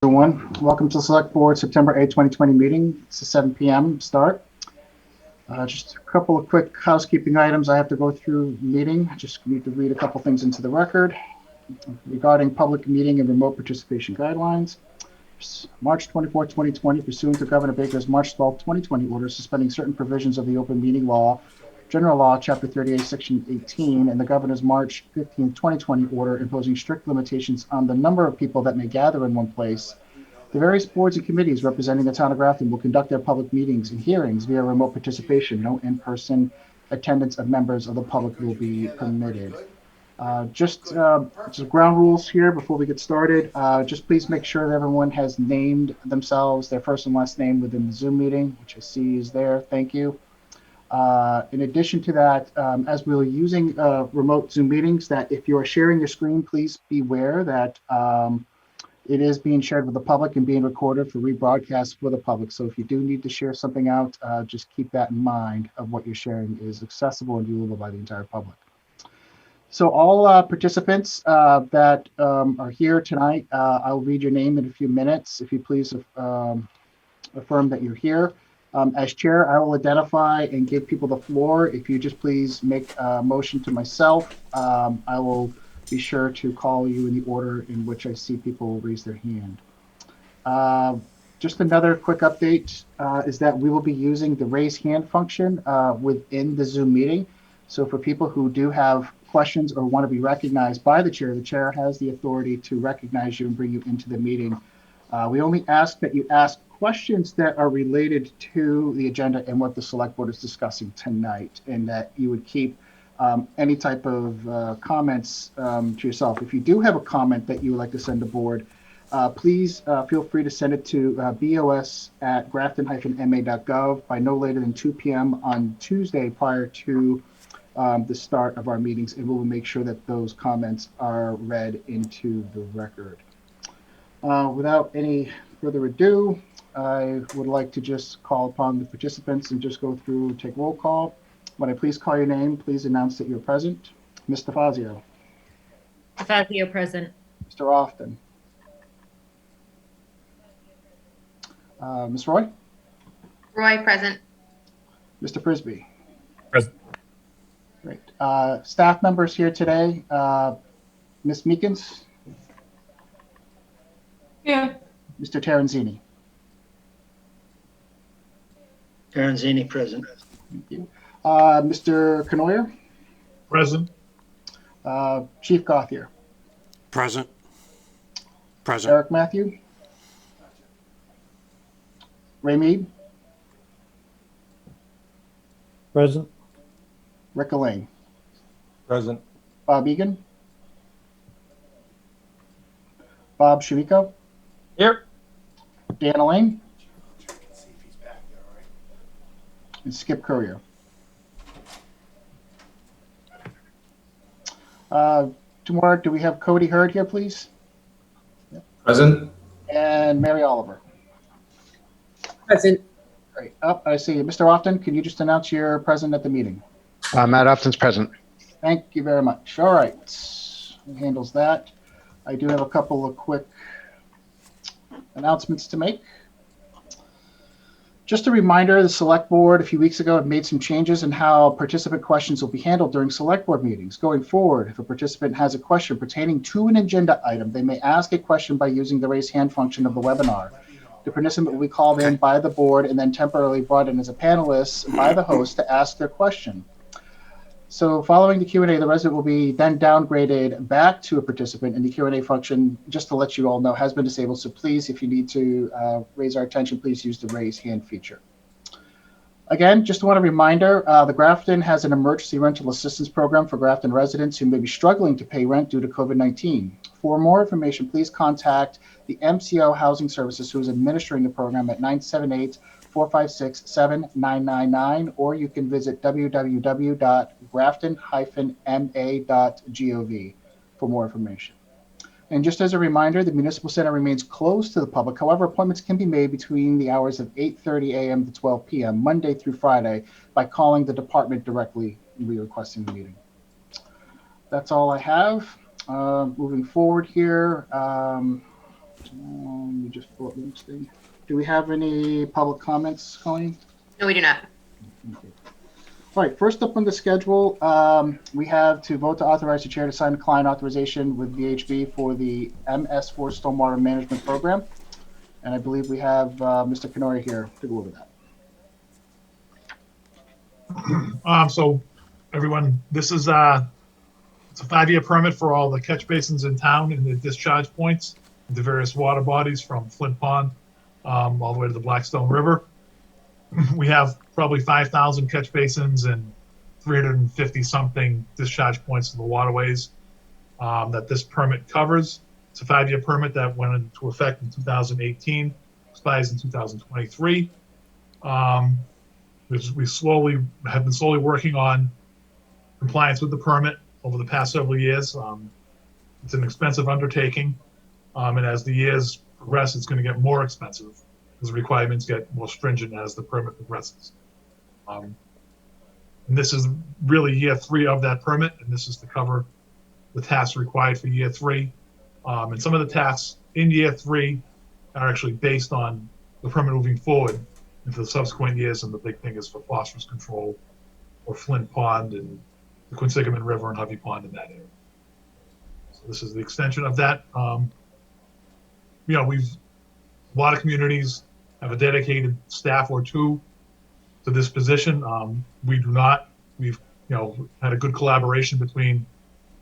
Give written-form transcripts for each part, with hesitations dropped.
Everyone, welcome to the Select Board September 8, 2020 meeting. It's a 7 p.m. start. Just a couple of quick housekeeping items I have to go through the meeting. I just need to read a couple things into the record regarding public meeting and remote participation guidelines. March 24, 2020, pursuant to Governor Baker's March 12, 2020 order suspending certain provisions of the Open Meeting Law, General Law, Chapter 38, Section 18, and the Governor's March 15, 2020 order imposing strict limitations on the number of people that may gather in one place. The various boards and committees representing the town of Grafton will conduct their public meetings and hearings via remote participation. No in-person attendance of members of the public will be permitted. Just ground rules here before we get started. Just please make sure that everyone has named themselves, their first and last name within the Zoom meeting, which I see is there. Thank you. In addition to that, as we're using remote Zoom meetings, that if you are sharing your screen, please beware that it is being shared with the public and being recorded for rebroadcast for the public. So if you do need to share something out, just keep that in mind of what you're sharing is accessible and viewable by the entire public. So all participants that are here tonight, I'll read your name in a few minutes. If you please affirm that you're here. As chair, I will identify and give people the floor. If you just please make a motion to myself, I will be sure to call you in the order in which I see people raise their hand. Just another quick update is that we will be using the raise hand function within the Zoom meeting. So for people who do have questions or want to be recognized by the chair has the authority to recognize you and bring you into the meeting. We only ask that you ask questions that are related to the agenda and what the select board is discussing tonight, and that you would keep any type of comments to yourself. If you do have a comment that you would like to send the board, please feel free to send it to bos@grafton-ma.gov by no later than 2 p.m. on Tuesday prior to the start of our meetings, and we will make sure that those comments are read into the record. Without any further ado, I would like to just call upon the participants and just go through, take roll call. When I please call your name, please announce that you're present. Ms. DeFazio. DeFazio present. Mr. Often. Ms. Roy. Roy present. Mr. Frisbee. Present. Great. Staff members here today. Ms. Meekins. Here. Mr. Terenzini. Terenzini present. Thank you. Mr. Canoyer. Present. Chief Gothier. Present. Present. Eric Matthew. Ray Mead. Present. Rick Elaine. Present. Bob Egan. Bob Shaviko. Here. Dan Elaine. And Skip Courier. Tomorrow, do we have Cody Hurd here, please? Present. And Mary Oliver. Present. Great. I see you. Mr. Often, can you just announce you're present at the meeting? Matt Often's present. Thank you very much. All right. Who handles that? I do have a couple of quick announcements to make. Just a reminder, the Select Board a few weeks ago had made some changes in how participant questions will be handled during Select Board meetings. Going forward, if a participant has a question pertaining to an agenda item, they may ask a question by using the raise hand function of the webinar. The participant will be called in by the board and then temporarily brought in as a panelist by the host to ask their question. So following the Q&A, the resident will be then downgraded back to a participant, and the Q&A function, just to let you all know, has been disabled. So please, if you need to raise our attention, please use the raise hand feature. Again, just want a reminder, the Grafton has an emergency rental assistance program for Grafton residents who may be struggling to pay rent due to COVID-19. For more information, please contact the MCO Housing Services, who is administering the program, at 978-456-7999, or you can visit www.grafton-ma.gov for more information. And just as a reminder, the Municipal Center remains closed to the public. However, appointments can be made between the hours of 8:30 a.m. to 12 p.m., Monday through Friday, by calling the department directly and requesting the meeting. That's all I have. Moving forward here, let me just pull up the next thing. Do we have any public comments, Colleen? No, we do not. Okay. All right, first up on the schedule, we have to vote to authorize the chair to sign the client authorization with VHB for the MS4 Stormwater Management Program. And I believe we have Mr. Canori here to go over that. So everyone, this is it's a 5-year permit for all the catch basins in town and the discharge points, the various water bodies from Flint Pond all the way to the Blackstone River. We have probably 5,000 catch basins and 350 something discharge points to the waterways that this permit covers. It's a 5-year permit that went into effect in 2018, expires in 2023. We have been slowly working on compliance with the permit over the past several years. It's an expensive undertaking, and as the years progress, it's going to get more expensive as the requirements get more stringent as the permit progresses. And this is really year 3 of that permit, and this is to cover the tasks required for year 3. And some of the tasks in year 3 are actually based on the permit moving forward into the subsequent years, and the big thing is for phosphorus control or Flint Pond and the Quinsigamond River and Hovey Pond in that area. So this is the extension of that. A lot of communities have a dedicated staff or two to this position. We do not. We've had a good collaboration between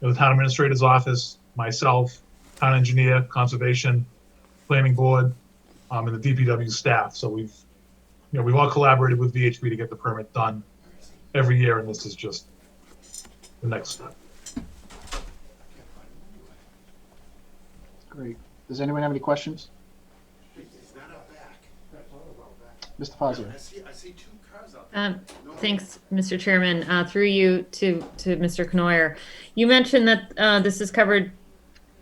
the town administrator's office, myself, town engineer, conservation, planning board, and the DPW staff. So we've all collaborated with VHB to get the permit done every year, and this is just the next step. Great. Does anyone have any questions? Mr. Fazio. I see 2 cars out there. Thanks, Mr. Chairman. Through you to Mr. Knoyer. You mentioned that this is covered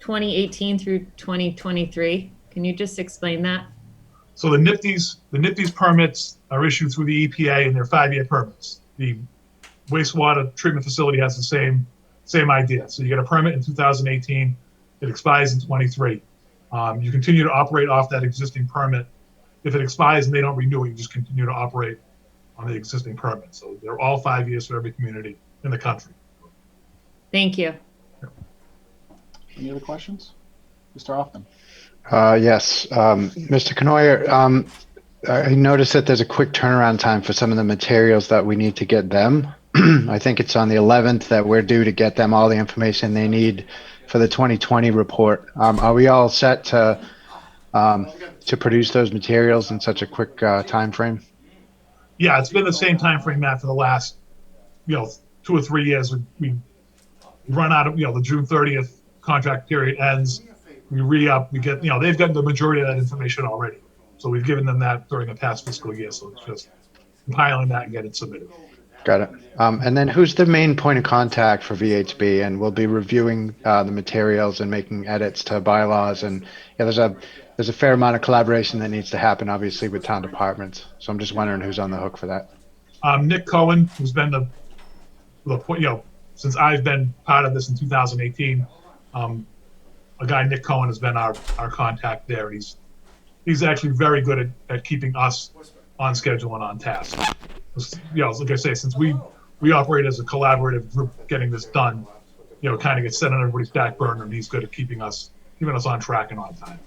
2018 through 2023. Can you just explain that? So the NIPD's permits are issued through the EPA, and they're 5-year permits. The wastewater treatment facility has the same idea. So you get a permit in 2018, it expires in 23. You continue to operate off that existing permit. If it expires and they don't renew it, you just continue to operate on the existing permit. So they're all 5 years for every community in the country. Thank you. Any other questions? Mr. Hoffman. Yes, Mr. Knoyer, I noticed that there's a quick turnaround time for some of the materials that we need to get them. I think it's on the 11th that we're due to get them all the information they need for the 2020 report. Are we all set to produce those materials in such a quick time frame? Yeah, it's been the same time frame, Matt, for the last 2 or 3 years. We run out of the June 30th contract period ends. We re-up. We get they've gotten the majority of that information already, so we've given them that during the past fiscal year. So it's just compiling that and get it submitted. Got it. And then who's the main point of contact for VHB? And we'll be reviewing the materials and making edits to bylaws. And there's a fair amount of collaboration that needs to happen, obviously, with town departments. So I'm just wondering who's on the hook for that. Nick Cohen, who's been since I've been part of this in 2018. A guy, Nick Cohen, has been our contact there. He's actually very good at keeping us on schedule and on task. Like I say, since we operate as a collaborative group, getting this done, kind of gets set on everybody's back burner, and he's good at keeping us on track and on time.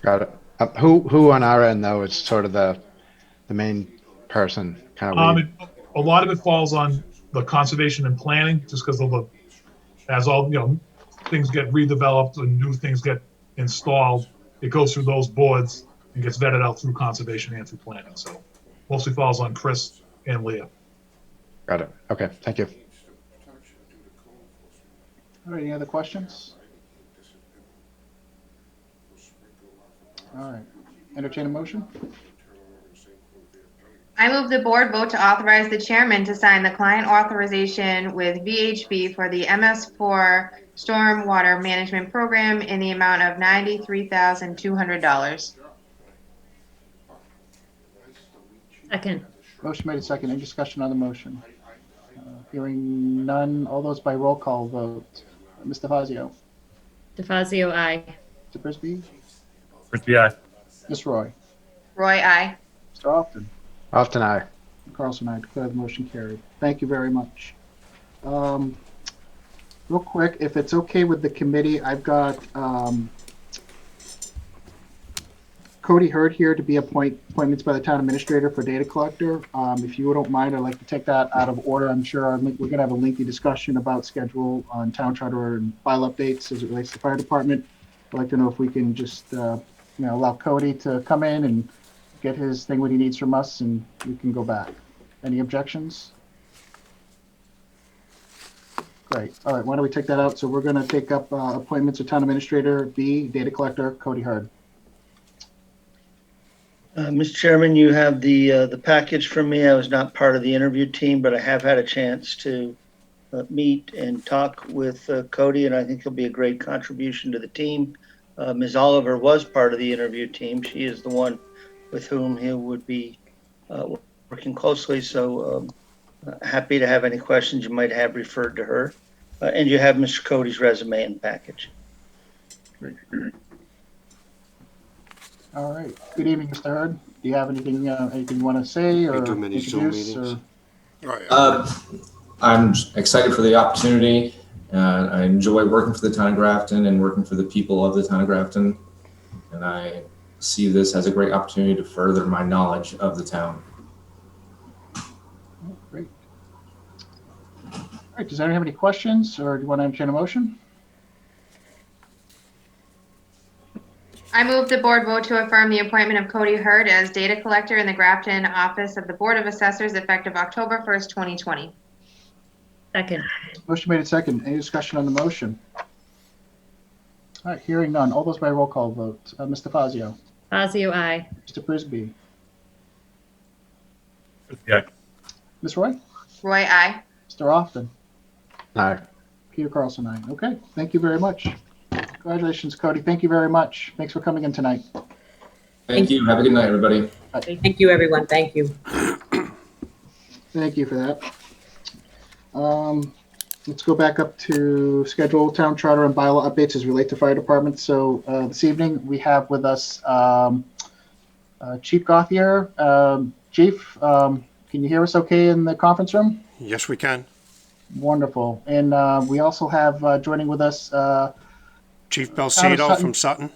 Got it. Who on our end though is sort of the main person? Kind of. A lot of it falls on the conservation and planning, just because as things get redeveloped and new things get installed, it goes through those boards and gets vetted out through conservation and through planning. So mostly falls on Chris and Leah. Got it. Okay, thank you. All right, any other questions? All right, entertain a motion? I move the board vote to authorize the chairman to sign the client authorization with VHB for the MS4 Stormwater Management Program in the amount of $93,200. Second. Motion made and second. Any discussion on the motion? Hearing none. All those by roll call vote. Mr. Fazio, DeFazio, aye. Mr. Frisbee, Frisbee, aye. Ms. Roy, Roy, I. Mr. Often, Often aye. Carlson, I declare the motion carried. Thank you very much. Real quick, if it's okay with the committee, I've got Cody Hurd here to be appointments by the town administrator for data collector. If you don't mind, I'd like to take that out of order. I'm sure we're going to have a lengthy discussion about schedule on town charter and file updates as it relates to fire department. I'd like to know if we can just allow Cody to come in and get his thing, what he needs from us, and we can go back. Any objections? Great. All right, why don't we take that out? So we're going to take up appointments of town administrator B, data collector, Cody Hurd. Mr. Chairman, you have the package from me. I was not part of the interview team, but I have had a chance to meet and talk with Cody, and I think he'll be a great contribution to the team. Ms. Oliver was part of the interview team. She is the one with whom he would be working closely, so happy to have any questions you might have referred to her. And you have Mr. Cody's resume and package. All right. Good evening, Mr. Hurd. Do you have anything you want to say or Too many Zoom introduce? meetings. Or... All right. I'm excited for the opportunity. I enjoy working for the town of Grafton and working for the people of the town of Grafton. And I see this as a great opportunity to further my knowledge of the town. Great. All right. Does anyone have any questions or do you want to entertain a motion? I move the board vote to affirm the appointment of Cody Hurd as data collector in the Grafton Office of the Board of Assessors effective October 1st, 2020. Second. Motion made and second. Any discussion on the motion? All right. Hearing none. All those by roll call vote. Mr. Fazio, Fazio, aye. Mr. Frisbee, Frisbee, aye. Ms. Roy, Roy, I. Mr. Often, Aye. Peter Carlson, aye. Okay. Thank you very much. Congratulations, Cody. Thank you very much. Thanks for coming in tonight. Thank you. Have a good night, everybody. Thank you, everyone. Thank you. Thank you for that. Let's go back up to schedule town charter and bylaw updates as relate to fire departments. So this evening we have with us Chief Gauthier. Chief, can you hear us okay in the conference room? Yes, we can. Wonderful. And we also have joining with us, Chief Belcedo Sutton. from Sutton.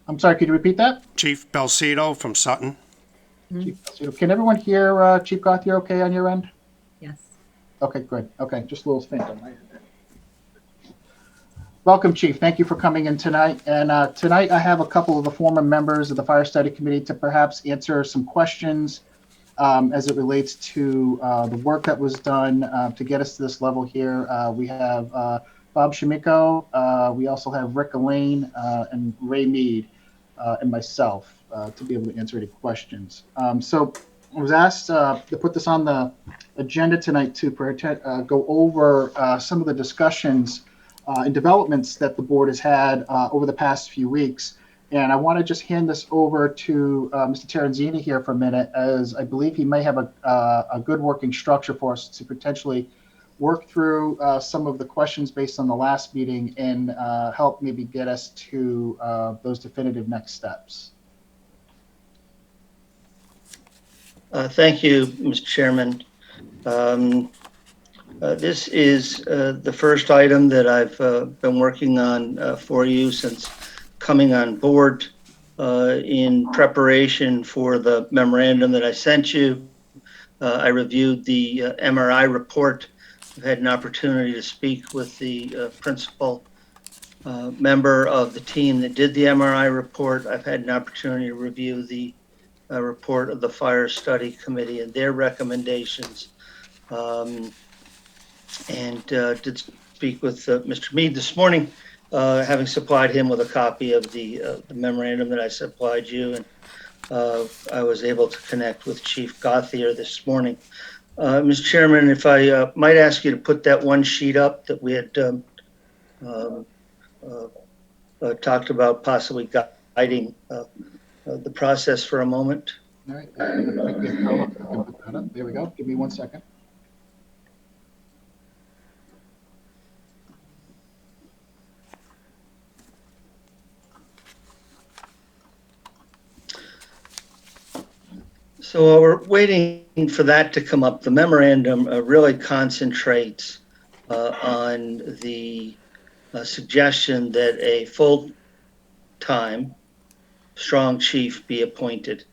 I'm sorry, could you repeat that? Chief Belcedo from Sutton. Chief, can everyone hear Chief Gauthier okay on your end? Yes. Okay, good. Okay, just a little faint on my end. Welcome, Chief. Thank you for coming in tonight. And tonight I have a couple of the former members of the Fire Study Committee to perhaps answer some questions as it relates to the work that was done to get us to this level here. We have Bob Shimiko. We also have Rick Elaine and Ray Mead and myself to be able to answer any questions. So I was asked to put this on the agenda tonight to go over some of the discussions and developments that the board has had over the past few weeks. And I want to just hand this over to Mr. Terenzini here for a minute, as I believe he may have a good working structure for us to potentially work through some of the questions based on the last meeting and help maybe get us to those definitive next steps. Thank you, Mr. Chairman. This is the first item that I've been working on for you since coming on board in preparation for the memorandum that I sent you. I reviewed the MRI report. I've had an opportunity to speak with the principal member of the team that did the MRI report. I've had an opportunity to review the report of the Fire Study Committee and their recommendations. And did speak with Mr. Mead this morning, having supplied him with a copy of the memorandum that I supplied you. And I was able to connect with Chief Gothier this morning. Mr. Chairman, if I might ask you to put that one sheet up that we had talked about possibly guiding the process for a moment. All right. There we go. Give me 1 second. So while we're waiting for that to come up, the memorandum really concentrates on the suggestion that a full-time strong chief be appointed.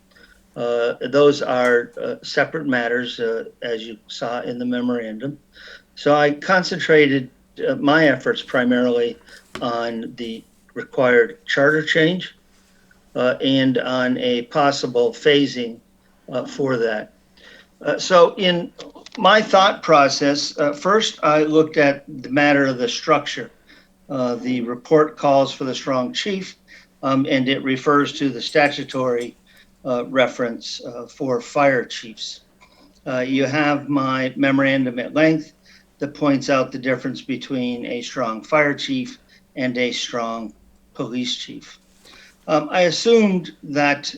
Those are separate matters, as you saw in the memorandum. So I concentrated my efforts primarily on the required charter change and on a possible phasing for that. So in my thought process, first I looked at the matter of the structure. The report calls for the strong chief, and it refers to the statutory reference for fire chiefs. You have my memorandum at length that points out the difference between a strong fire chief and a strong police chief. I assumed that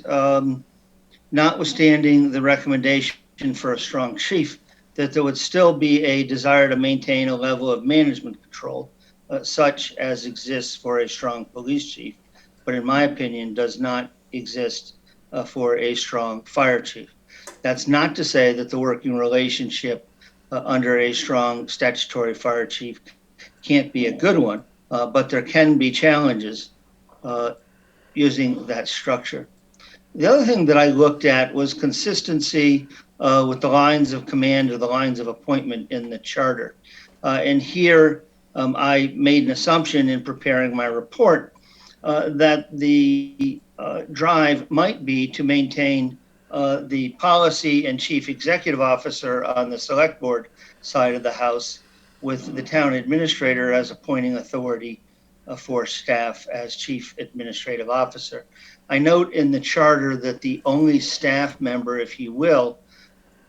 notwithstanding the recommendation for a strong chief, that there would still be a desire to maintain a level of management control, such as exists for a strong police chief, but in my opinion does not exist for a strong fire chief. That's not to say that the working relationship under a strong statutory fire chief can't be a good one, but there can be challenges using that structure. The other thing that I looked at was consistency with the lines of command or the lines of appointment in the charter. And here I made an assumption in preparing my report that the drive might be to maintain the policy and chief executive officer on the select board side of the house, with the town administrator as appointing authority for staff as chief administrative officer. I note in the charter that the only staff member, if you will,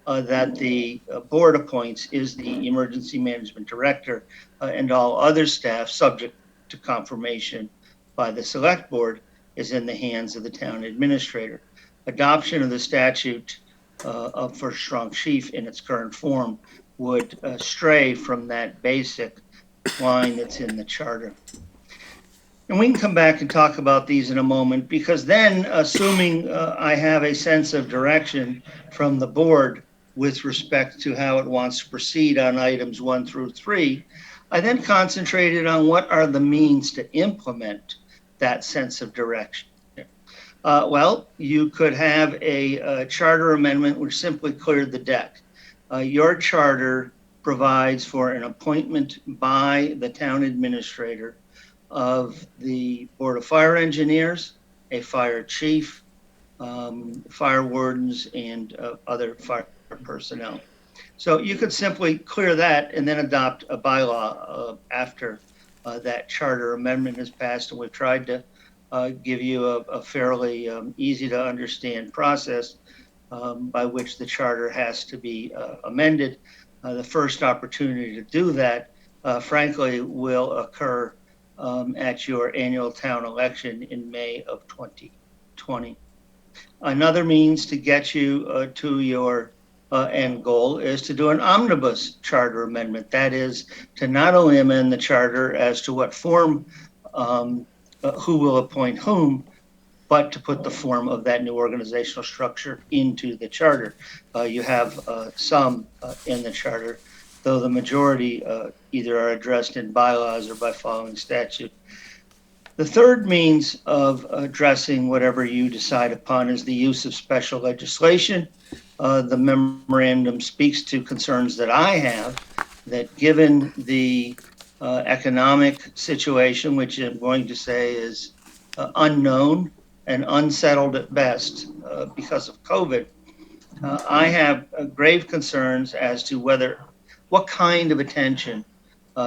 that the board appoints is the emergency management director, and all other staff, subject to confirmation by the select board, is in the hands of the town administrator. Adoption of the statute for strong chief in its current form would stray from that basic line that's in the charter. And we can come back and talk about these in a moment, because then, assuming I have a sense of direction from the board with respect to how it wants to proceed on items 1 through 3, I then concentrated on what are the means to implement that sense of direction. Well, you could have a charter amendment which simply cleared the deck. Your charter provides for an appointment by the town administrator of the Board of Fire Engineers, a fire chief, fire wardens, and other fire personnel. So you could simply clear that and then adopt a bylaw after that charter amendment is passed. And we've tried to give you a fairly easy to understand process by which the charter has to be amended. The first opportunity to do that, frankly, will occur at your annual town election in May of 2020. Another means to get you to your end goal is to do an omnibus charter amendment. That is to not only amend the charter as to what form, who will appoint whom, but to put the form of that new organizational structure into the charter. You have some in the charter, though the majority either are addressed in bylaws or by following statute. The third means of addressing whatever you decide upon is the use of special legislation. The memorandum speaks to concerns that I have, that given the economic situation, which I'm going to say is unknown and unsettled at best because of COVID, I have grave concerns as to what kind of attention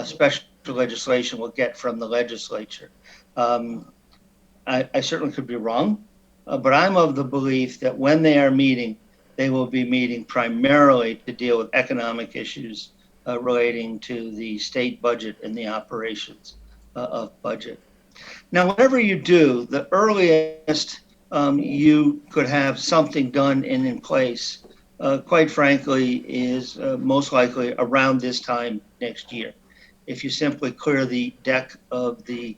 special legislation will get from the legislature. I certainly could be wrong, but I'm of the belief that when they are meeting, they will be meeting primarily to deal with economic issues relating to the state budget and the operations of budget. Now, whatever you do, the earliest you could have something done and in place, quite frankly, is most likely around this time next year. If you simply clear the deck of the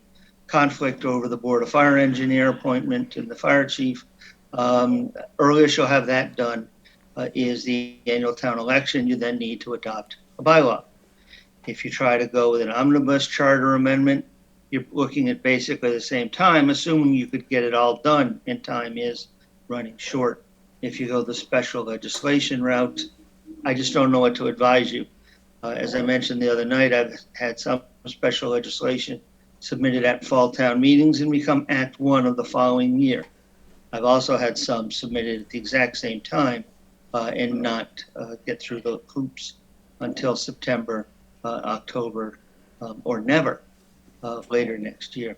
conflict over the Board of Fire Engineer appointment and the fire chief, earliest you'll have that done is the annual town election. You then need to adopt a bylaw. If you try to go with an omnibus charter amendment, you're looking at basically the same time, assuming you could get it all done, and time is running short. If you go the special legislation route, I just don't know what to advise you. As I mentioned the other night, I've had some special legislation submitted at fall town meetings and become Act 1 of the following year. I've also had some submitted at the exact same time and not get through the hoops until September, October, or never later next year.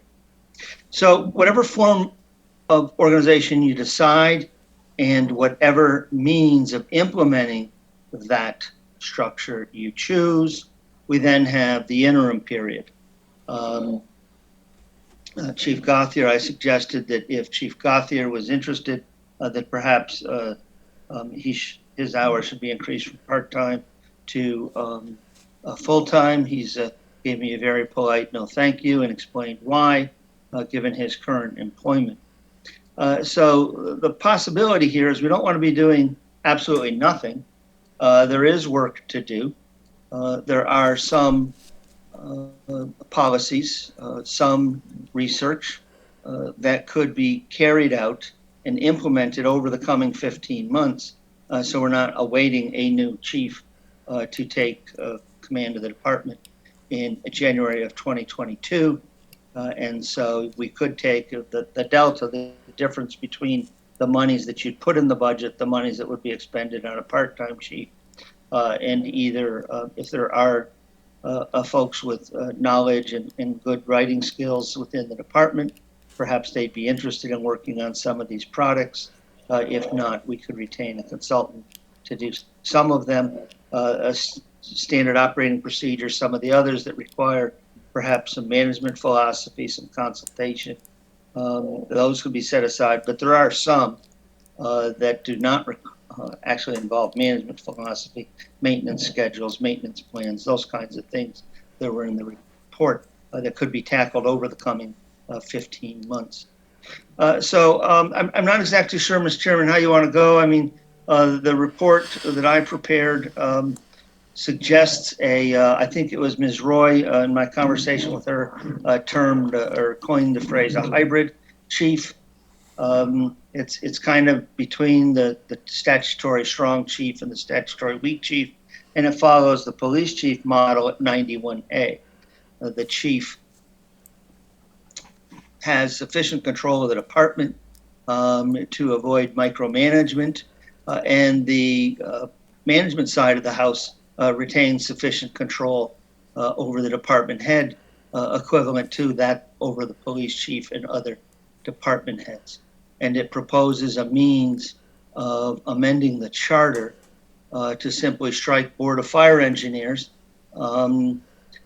So whatever form of organization you decide and whatever means of implementing that structure you choose, we then have the interim period. Chief Gauthier, I suggested that if Chief Gauthier was interested, that perhaps his hours should be increased from part-time to full-time. He's gave me a very polite no thank you and explained why, given his current employment. So the possibility here is we don't want to be doing absolutely nothing. There is work to do. There are some policies, some research that could be carried out and implemented over the coming 15 months. So we're not awaiting a new chief to take command of the department in January of 2022. And so we could take the delta, the difference between the monies that you'd put in the budget, the monies that would be expended on a part-time chief, and either if there are folks with knowledge and good writing skills within the department, perhaps they'd be interested in working on some of these products. If not, we could retain a consultant to do some of them, a standard operating procedure, some of the others that require perhaps some management philosophy, some consultation. Those could be set aside, but there are some that do not actually involve management philosophy, maintenance schedules, maintenance plans, those kinds of things that were in the report that could be tackled over the coming 15 months. So I'm not exactly sure, Mr. Chairman, how you want to go. I mean, the report that I prepared suggests I think it was Ms. Roy in my conversation with her termed or coined the phrase a hybrid chief. It's kind of between the statutory strong chief and the statutory weak chief, and it follows the police chief model at 91A. The chief has sufficient control of the department to avoid micromanagement, and the management side of the house retains sufficient control over the department head, equivalent to that over the police chief and other department heads. And it proposes a means of amending the charter to simply strike Board of Fire Engineers.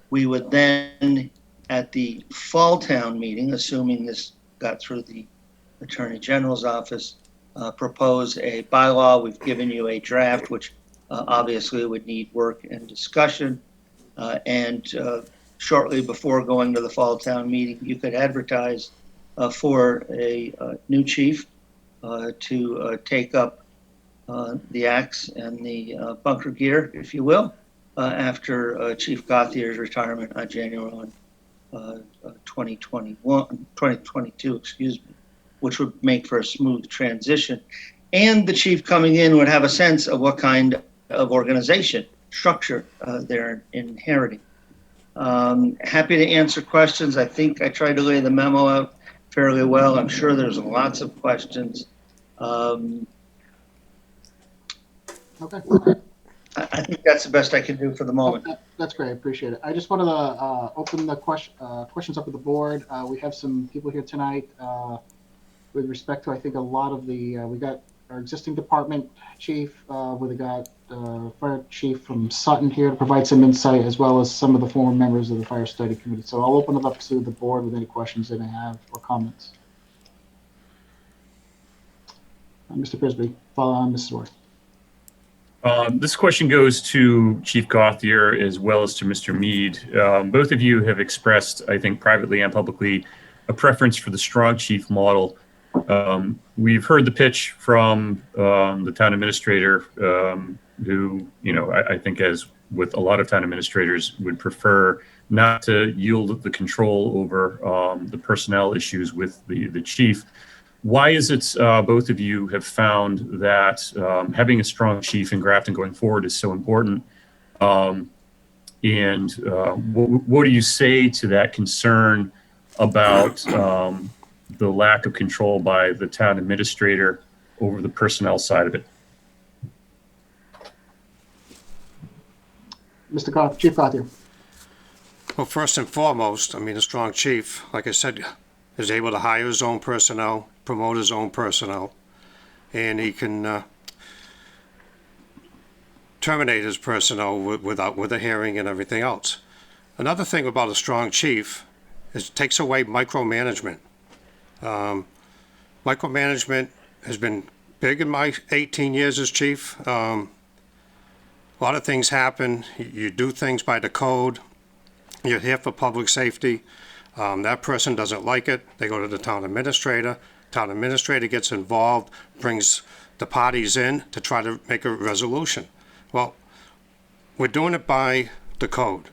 We would then, at the fall town meeting, assuming this got through the Attorney General's office, propose a bylaw. We've given you a draft, which obviously would need work and discussion. And shortly before going to the fall town meeting, you could advertise for a new chief to take up the axe and the bunker gear, if you will, after Chief Gauthier's retirement on January 1, 2022, excuse me, which would make for a smooth transition. And the chief coming in would have a sense of what kind of organization structure they're inheriting. Happy to answer questions. I think I tried to lay the memo out fairly well. I'm sure there's lots of questions. Okay. I think that's the best I can do for the moment. That's great. I appreciate it. I just wanted to open the questions up to the board. We have some people here tonight with respect to, I think, a lot of the, we got our existing department chief, we got fire chief from Sutton here to provide some insight, as well as some of the former members of the fire study committee. So I'll open it up to the board with any questions they may have or comments. Mr. Prisby, follow on Mrs. Ward. This question goes to Chief Gauthier as well as to Mr. Mead. Both of you have expressed, I think, privately and publicly, a preference for the strong chief model. We've heard the pitch from the town administrator, who, you know, I think, as with a lot of town administrators, would prefer not to yield the control over the personnel issues with the chief. Why is it both of you have found that having a strong chief in Grafton going forward is so important? And what do you say to that concern about the lack of control by the town administrator over the personnel side of it? Mr. Goff, Chief Gauthier. Well, first and foremost, I mean, a strong chief, like I said, is able to hire his own personnel, promote his own personnel, and he can terminate his personnel with a hearing and everything else. Another thing about a strong chief is it takes away micromanagement. Micromanagement has been big in my 18 years as chief. A lot of things happen. You do things by the code. You're here for public safety. That person doesn't like it. They go to the town administrator. Town administrator gets involved, brings the parties in to try to make a resolution. Well, we're doing it by the code.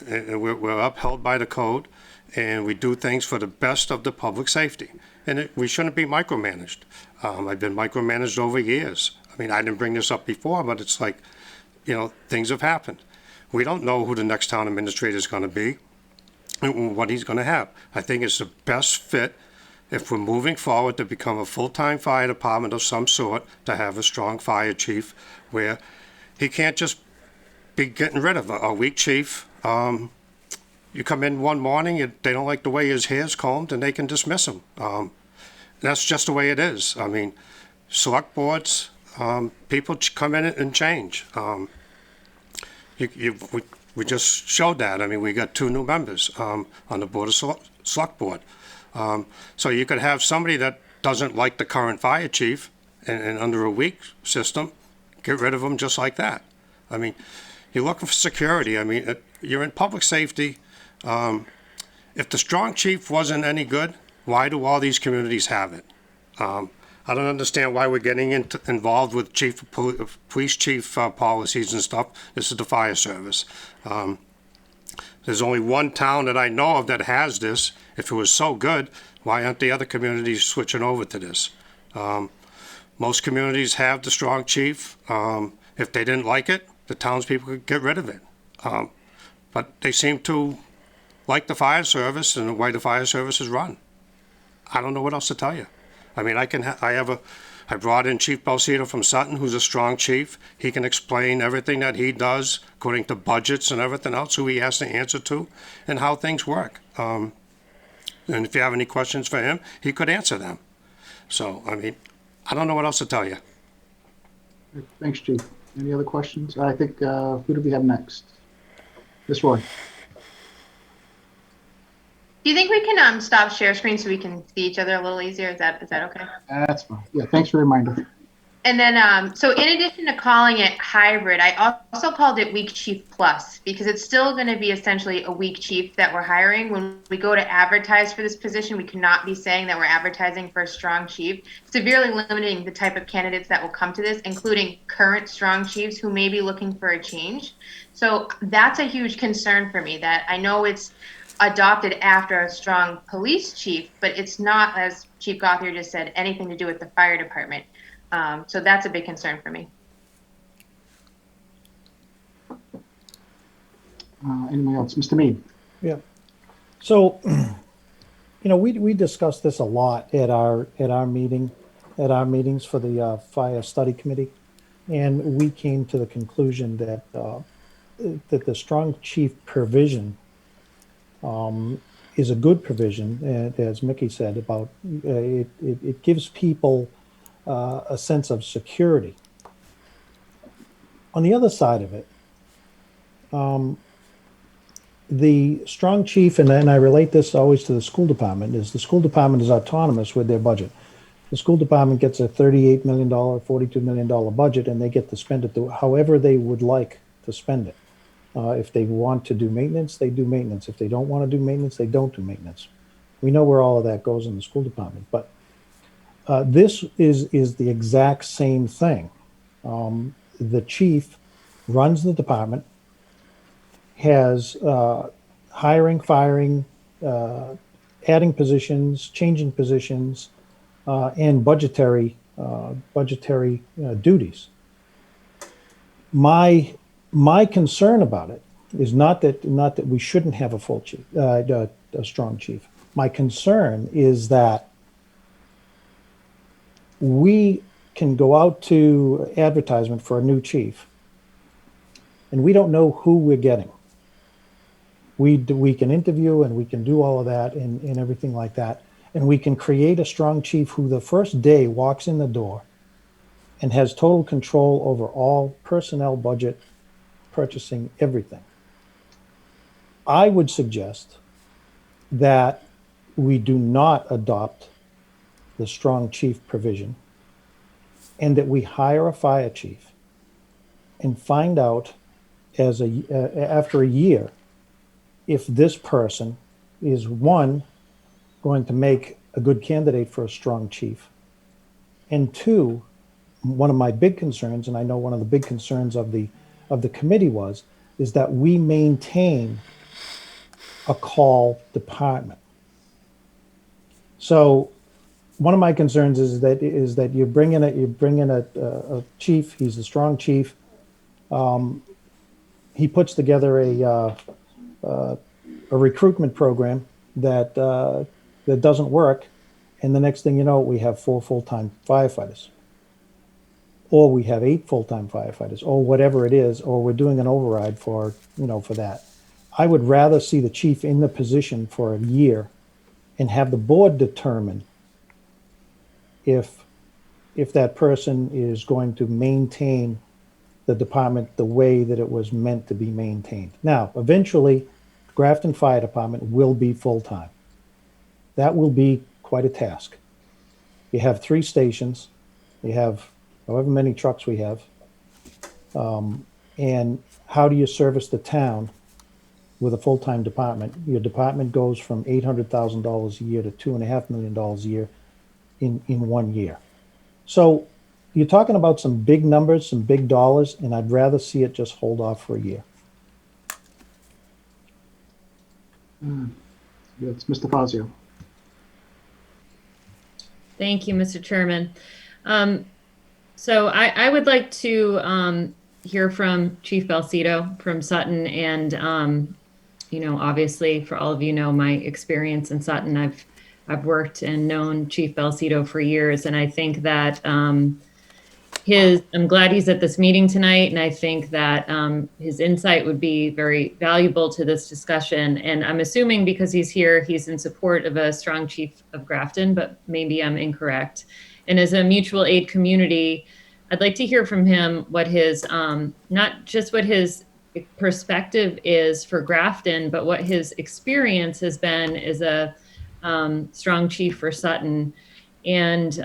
And we're upheld by the code, and we do things for the best of the public safety. And we shouldn't be micromanaged. I've been micromanaged over years. I mean, I didn't bring this up before, but it's like, you know, things have happened. We don't know who the next town administrator is going to be and what he's going to have. I think it's the best fit, if we're moving forward, to become a full-time fire department of some sort, to have a strong fire chief where he can't just be getting rid of a weak chief. You come in one morning, they don't like the way his hair's combed, and they can dismiss him. That's just the way it is. I mean, select boards, people come in and change. We just showed that. I mean, we got 2 new members on the Board of Select Board. So you could have somebody that doesn't like the current fire chief, and under a weak system, get rid of them just like that. I mean, you're looking for security. I mean, you're in public safety. If the strong chief wasn't any good, why do all these communities have it? I don't understand why we're getting involved with police chief policies and stuff. This is the fire service. There's only one town that I know of that has this. If it was so good, why aren't the other communities switching over to this? Most communities have the strong chief. If they didn't like it, the townspeople could get rid of it. But they seem to like the fire service and the way the fire service is run. I don't know what else to tell you. I mean, I brought in Chief Belcedo from Sutton, who's a strong chief. He can explain everything that he does according to budgets and everything else, who he has to answer to, and how things work. And if you have any questions for him, he could answer them. So, I mean, I don't know what else to tell you. Thanks, Chief. Any other questions? I think, who do we have next? Ms. Roy. Do you think we can stop share screen so we can see each other a little easier? Is that okay? That's fine. Yeah, thanks for the reminder. And then, so in addition to calling it hybrid, I also called it Weak Chief Plus, because it's still going to be essentially a weak chief that we're hiring. When we go to advertise for this position, we cannot be saying that we're advertising for a strong chief, severely limiting the type of candidates that will come to this, including current strong chiefs who may be looking for a change. So that's a huge concern for me, that I know it's adopted after a strong police chief, but it's not, as Chief Gauthier just said, anything to do with the fire department. So that's a big concern for me. Anyone else? Mr. Mead. Yeah. So we discussed this a lot at our meetings for the fire study committee, and we came to the conclusion that the strong chief provision is a good provision, as Mickey said about it gives people a sense of security. On the other side of it, the strong chief, and I relate this always to the school department, is the school department is autonomous with their budget. The school department gets a $38 million, $42 million budget, and they get to spend it however they would like to spend it. If they want to do maintenance, they do maintenance. If they don't want to do maintenance, they don't do maintenance. We know where all of that goes in the school department, but this is the exact same thing. The chief runs the department, has hiring, firing, adding positions, changing positions, and budgetary duties. My concern about it is not that we shouldn't have a full chief, a strong chief. My concern is that we can go out to advertisement for a new chief, and we don't know who we're getting. We can interview and we can do all of that and everything like that, and we can create a strong chief who the first day walks in the door and has total control over all personnel, budget, purchasing, everything. I would suggest that we do not adopt the strong chief provision, and that we hire a fire chief and find out after a year if this person is, one, going to make a good candidate for a strong chief, and two, one of my big concerns, and I know one of the big concerns of the committee is that we maintain a call department. So one of my concerns is that you bring in a chief. He's a strong chief. He puts together a recruitment program that doesn't work, and the next thing you know, we have 4 full-time firefighters, or we have 8 full-time firefighters, or whatever it is, or we're doing an override for that. I would rather see the chief in the position for a year and have the board determine if that person is going to maintain the department the way that it was meant to be maintained. Now, eventually, Grafton Fire Department will be full-time. That will be quite a task. You have 3 stations. You have however many trucks we have. And how do you service the town with a full-time department? Your department goes from $800,000 a year to $2.5 million a year in 1 year. So you're talking about some big numbers, some big dollars, and I'd rather see it just hold off for a year. It's Mr. Fazio. Thank you, Mr. Chairman. So I would like to hear from Chief Balsito from Sutton, and obviously, for all of you know my experience in Sutton. I've worked and known Chief Balsito for years, and I think that I'm glad he's at this meeting tonight, and I think that his insight would be very valuable to this discussion. And I'm assuming because he's here, he's in support of a strong chief of Grafton, but maybe I'm incorrect. And as a mutual aid community, I'd like to hear from him what his, not just what his perspective is for Grafton, but what his experience has been as a strong chief for Sutton. And,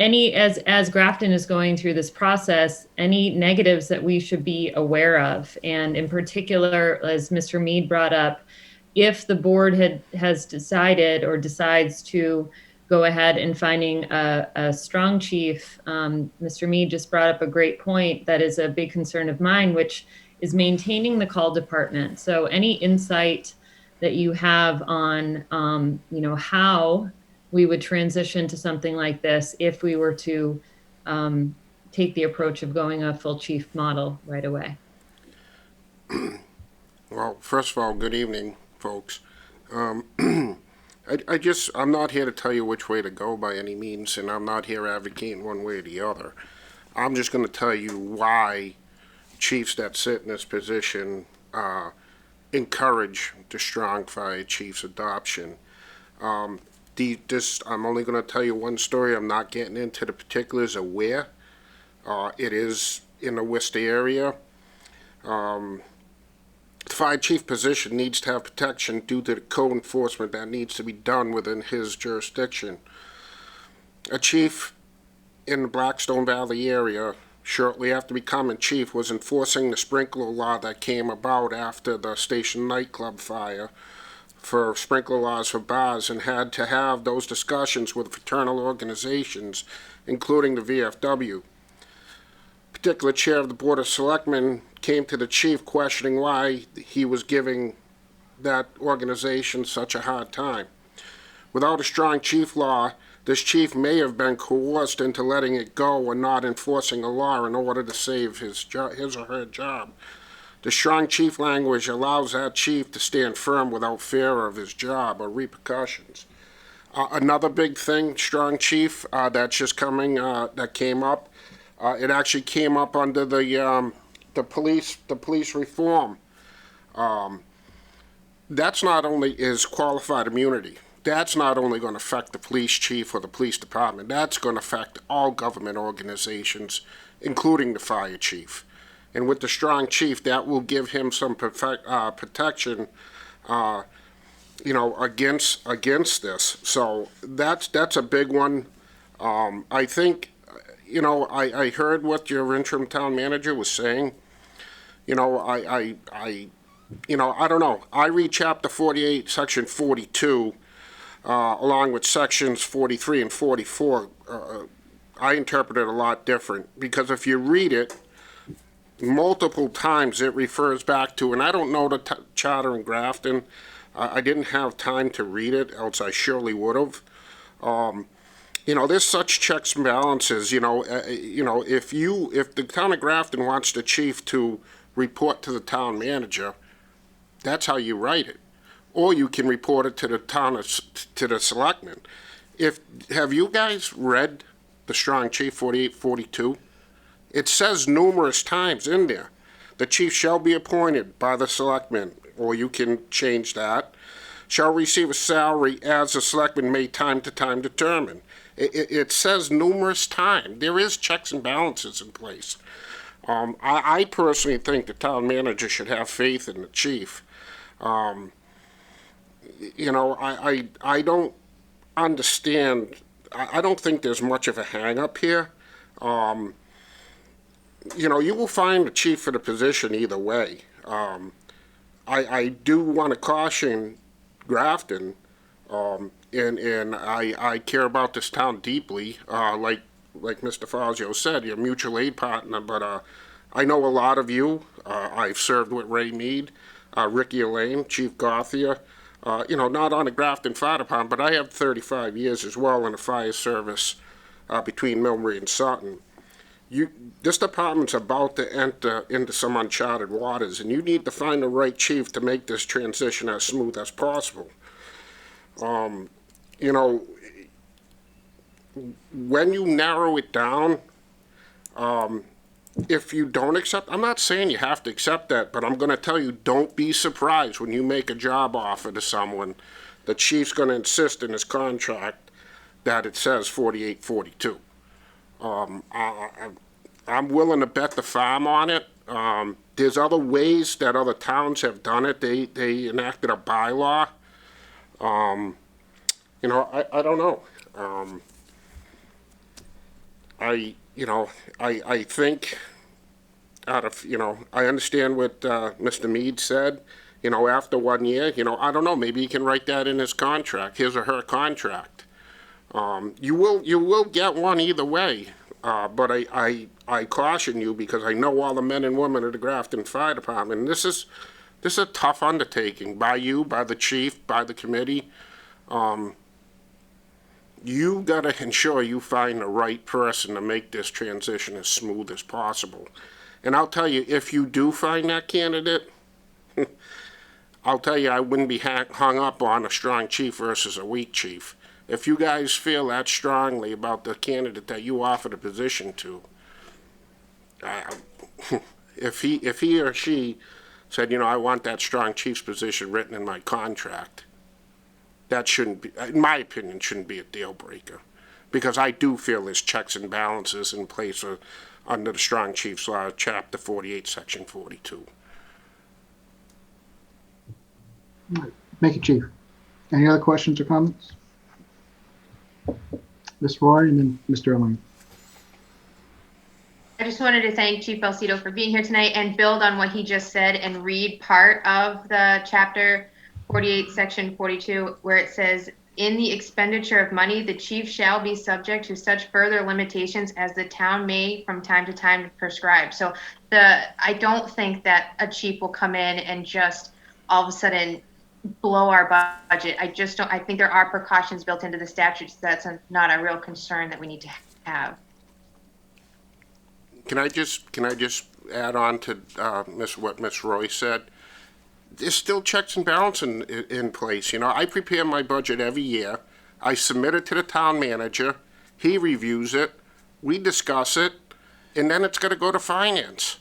as Grafton is going through this process, any negatives that we should be aware of. And in particular, as Mr. Mead brought up, if the board has decided or decides to go ahead and finding a strong chief, Mr. Mead just brought up a great point that is a big concern of mine, which is maintaining the call department. So any insight that you have on, how we would transition to something like this if we were to take the approach of going a full chief model right away. Well, first of all, good evening, folks. I'm not here to tell you which way to go by any means, and I'm not here advocating one way or the other. I'm just gonna tell you why chiefs that sit in this position, encourage the strong fire chief's adoption. I'm only gonna tell you one story. I'm not getting into the particulars of where. It is in the Worcester area. The fire chief position needs to have protection due to the code enforcement that needs to be done within his jurisdiction. A chief in the Blackstone Valley area, shortly after becoming chief, was enforcing the sprinkler law that came about after the Station nightclub fire for sprinkler laws for bars, and had to have those discussions with fraternal organizations, including the VFW. Particular chair of the Board of Selectmen came to the chief questioning why he was giving that organization such a hard time. Without a strong chief law, this chief may have been coerced into letting it go or not enforcing a law in order to save his or her job. The strong chief language allows that chief to stand firm without fear of his job or repercussions. Another big thing, strong chief, that's just coming, that came up, it actually came up under the police reform. That's not only is qualified immunity. That's not only going to affect the police chief or the police department. That's going to affect all government organizations, including the fire chief. And with the strong chief, that will give him some protection, against this. So that's a big one. I think. I heard what your interim town manager was saying. I don't know. I read chapter 48, section 42, along with sections 43 and 44. I interpret it a lot different, because if you read it multiple times, it refers back to, and I don't know the charter in Grafton. I didn't have time to read it, else I surely would have. There's such checks and balances, if the town of Grafton wants the chief to report to the town manager, that's how you write it. Or you can report it to the selectmen. Have you guys read the Strong Chief 4842? It says numerous times in there, the chief shall be appointed by the selectmen, or you can change that, shall receive a salary as the selectmen may time to time determine. It says numerous times. There is checks and balances in place. I personally think the town manager should have faith in the chief. I don't understand. I don't think there's much of a hang-up here. You will find a chief for the position either way. I do want to caution Grafton, and I care about this town deeply, like Mr. Fazio said, you're a mutual aid partner, but I know a lot of you. I've served with Ray Mead, Ricky Elaine, Chief Gauthier, not on the Grafton Fire Department, but I have 35 years as well in the fire service between Millbury and Sutton. This department's about to enter into some uncharted waters, and you need to find the right chief to make this transition as smooth as possible. When you narrow it down, if you don't accept, I'm not saying you have to accept that, but I'm going to tell you, don't be surprised when you make a job offer to someone. The chief's going to insist in his contract that it says 4842. I'm willing to bet the farm on it. There's other ways that other towns have done it. They enacted a bylaw. I don't know. I think out of, I understand what Mr. Mead said, after 1 year, I don't know, maybe he can write that in his contract, his or her contract. You will get one either way, but I caution you, because I know all the men and women of the Grafton Fire Department. And this is a tough undertaking by you, by the chief, by the committee. You got to ensure you find the right person to make this transition as smooth as possible. And I'll tell you, if you do find that candidate, I'll tell you, I wouldn't be hung up on a strong chief versus a weak chief. If you guys feel that strongly about the candidate that you offer the position to, if he or she said, I want that strong chief's position written in my contract, that shouldn't be, in my opinion, shouldn't be a deal breaker. Because I do feel there's checks and balances in place under the strong chief's law, chapter 48, section 42. Thank you, Chief. Any other questions or comments? Ms. Roy and then Mr. Elaine. I just wanted to thank Chief Belcito for being here tonight and build on what he just said and read part of the chapter 48, section 42, where it says, in the expenditure of money, the chief shall be subject to such further limitations as the town may from time to time prescribe. So I don't think that a chief will come in and just all of a sudden blow our budget. I think there are precautions built into the statutes. That's not a real concern that we need to have. Can I just add on to what Miss Roy said? There's still checks and balances in place. I prepare my budget every year. I submit it to the town manager. He reviews it. We discuss it, and then it's got to go to finance,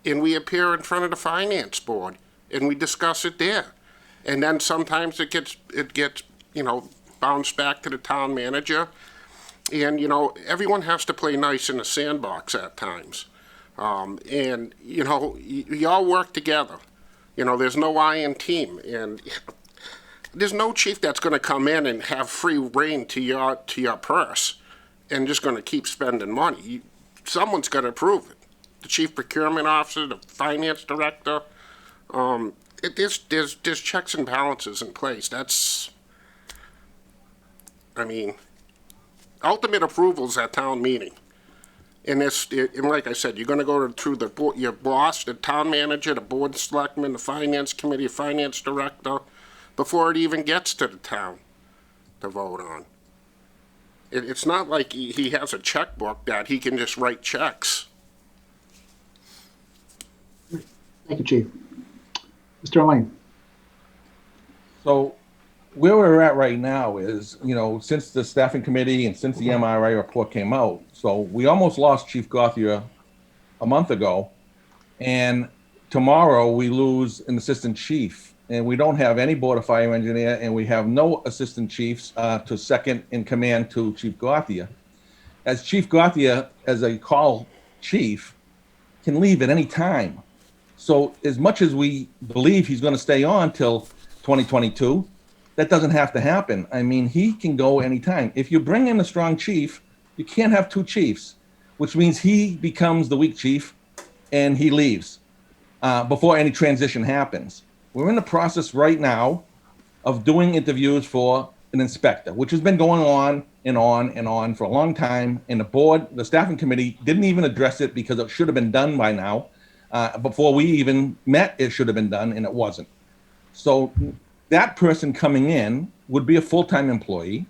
and we appear in front of the finance board, and we discuss it there. And then sometimes it gets bounced back to the town manager. And, everyone has to play nice in the sandbox at times. And, you all work together. There's no iron team. And there's no chief that's going to come in and have free reign to your purse and just going to keep spending money. Someone's got to approve it. The chief procurement officer, the finance director. There's checks and balances in place. Ultimate approvals at town meeting. And like I said, you're going to go through your boss, the town manager, the board of selectmen, the finance committee, finance director, before it even gets to the town to vote on. It's not like he has a checkbook that he can just write checks. Thank you, Chief. Mr. Elaine. So where we're at right now is, since the staffing committee and since the MRI report came out, so we almost lost Chief Gauthier a month ago, and tomorrow we lose an assistant chief, and we don't have any board of fire engineer, and we have no assistant chiefs to second in command to Chief Gauthier. As Chief Gauthier, as a call chief, can leave at any time. So as much as we believe he's going to stay on till 2022, that doesn't have to happen. He can go anytime. If you bring in a strong chief, you can't have two chiefs, which means he becomes the weak chief and he leaves before any transition happens. We're in the process right now of doing interviews for an inspector, which has been going on and on and on for a long time. And the staffing committee didn't even address it because it should have been done by now. Before we even met, it should have been done, and it wasn't. So that person coming in would be a full-time employee.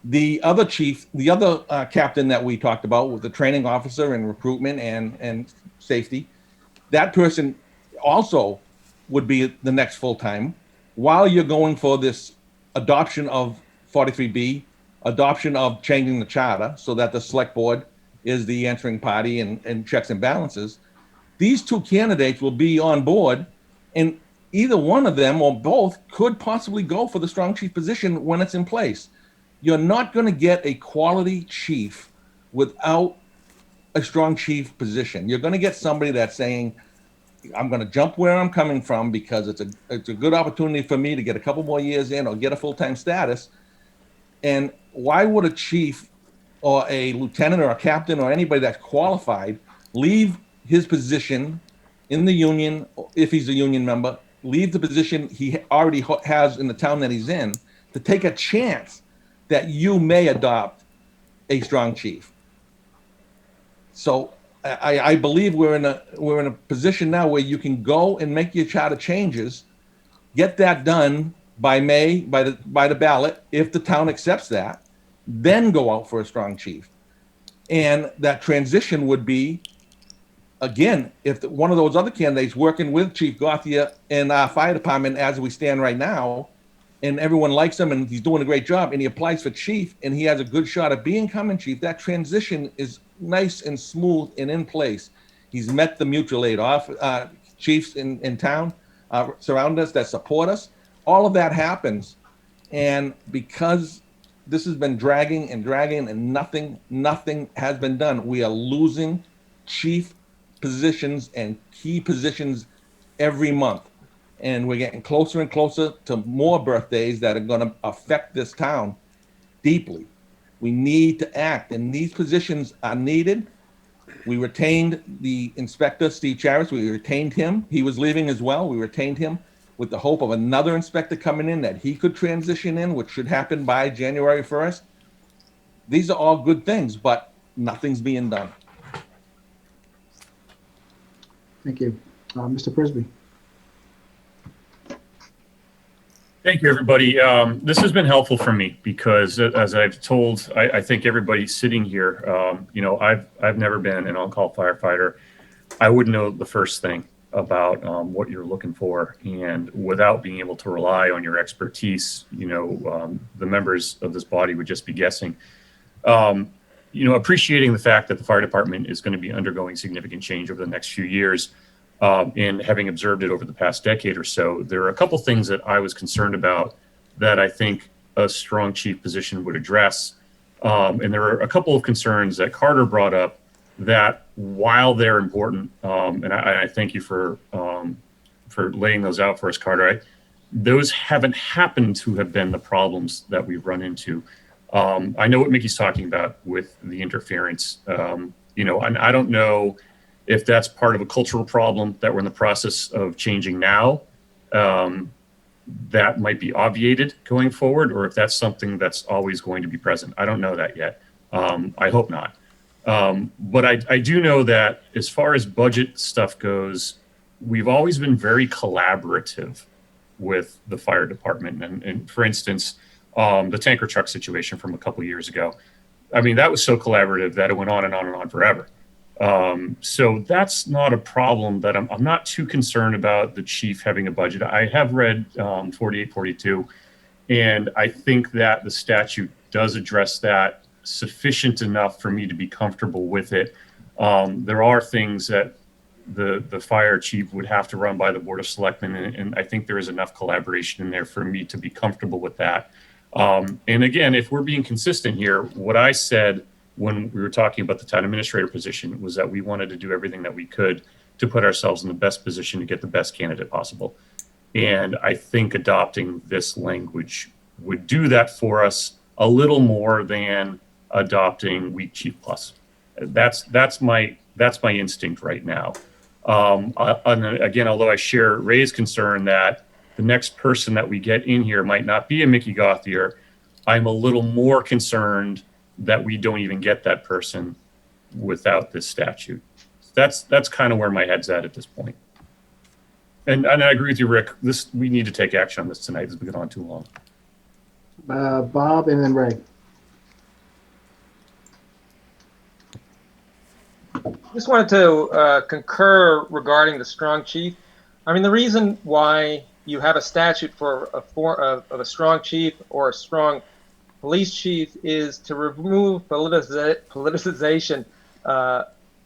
The other chief, the other captain that we talked about with the training officer and recruitment and safety, that person also would be the next full-time while you're going for this adoption of 43B, adoption of changing the charter so that the select board is the answering party and checks and balances. These two candidates will be on board, and either one of them or both could possibly go for the strong chief position when it's in place. You're not going to get a quality chief without a strong chief position. You're going to get somebody that's saying, I'm going to jump where I'm coming from because it's a good opportunity for me to get a couple more years in or get a full-time status. And why would a chief or a lieutenant or a captain or anybody that's qualified leave his position in the union, if he's a union member, leave the position he already has in the town that he's in to take a chance that you may adopt a strong chief? So I believe we're in a position now where you can go and make your charter changes, get that done by May, by the ballot, if the town accepts that, then go out for a strong chief. And that transition would be again, if one of those other candidates working with Chief Gauthier in our fire department as we stand right now, and everyone likes him and he's doing a great job and he applies for chief and he has a good shot at becoming chief, that transition is nice and smooth and in place. He's met the mutual aid chiefs in town surround us that support us. All of that happens. And because this has been dragging and nothing has been done, we are losing chief positions and key positions every month. And we're getting closer and closer to more birthdays that are going to affect this town deeply. We need to act, and these positions are needed. We retained the inspector, Steve Charis. We retained him. He was leaving as well. We retained him with the hope of another inspector coming in that he could transition in, which should happen by January 1st. These are all good things, but nothing's being done. Thank you. Mr. Prisby. Thank you, everybody. This has been helpful for me because, as I've told, I think everybody sitting here, I've never been an on-call firefighter. I wouldn't know the first thing about what you're looking for, and without being able to rely on your expertise, the members of this body would just be guessing. Appreciating the fact that the fire department is going to be undergoing significant change over the next few years. And having observed it over the past decade or so, there are a couple things that I was concerned about that I think a strong chief position would address. And there are a couple of concerns that Carter brought up that, while they're important, and I thank you for laying those out for us, Carter, those haven't happened to have been the problems that we've run into. I know what Mickey's talking about with the interference, and I don't know if that's part of a cultural problem that we're in the process of changing now, that might be obviated going forward, or if that's something that's always going to be present. I don't know that yet. I hope not. But I do know that as far as budget stuff goes, we've always been very collaborative with the fire department. And for instance, the tanker truck situation from a couple of years ago, I mean, that was so collaborative that it went on and on and on forever. So that's not a problem that I'm not too concerned about the chief having a budget. I have read 4842, and I think that the statute does address that sufficient enough for me to be comfortable with it. There are things that the fire chief would have to run by the Board of Selectmen, and I think there is enough collaboration in there for me to be comfortable with that. And again, if we're being consistent here, what I said when we were talking about the town administrator position was that we wanted to do everything that we could to put ourselves in the best position to get the best candidate possible. And I think adopting this language would do that for us a little more than adopting weak chief plus. That's my instinct right now. And again, although I share Ray's concern that the next person that we get in here might not be a Mickey Gauthier, I'm a little more concerned that we don't even get that person without this statute. That's kind of where my head's at this point. And I agree with you, Rick. We need to take action on this tonight. This has been on too long. Bob and then Ray. Just wanted to concur regarding the strong chief. I mean, the reason why you have a statute for a strong chief or a strong police chief is to remove politicization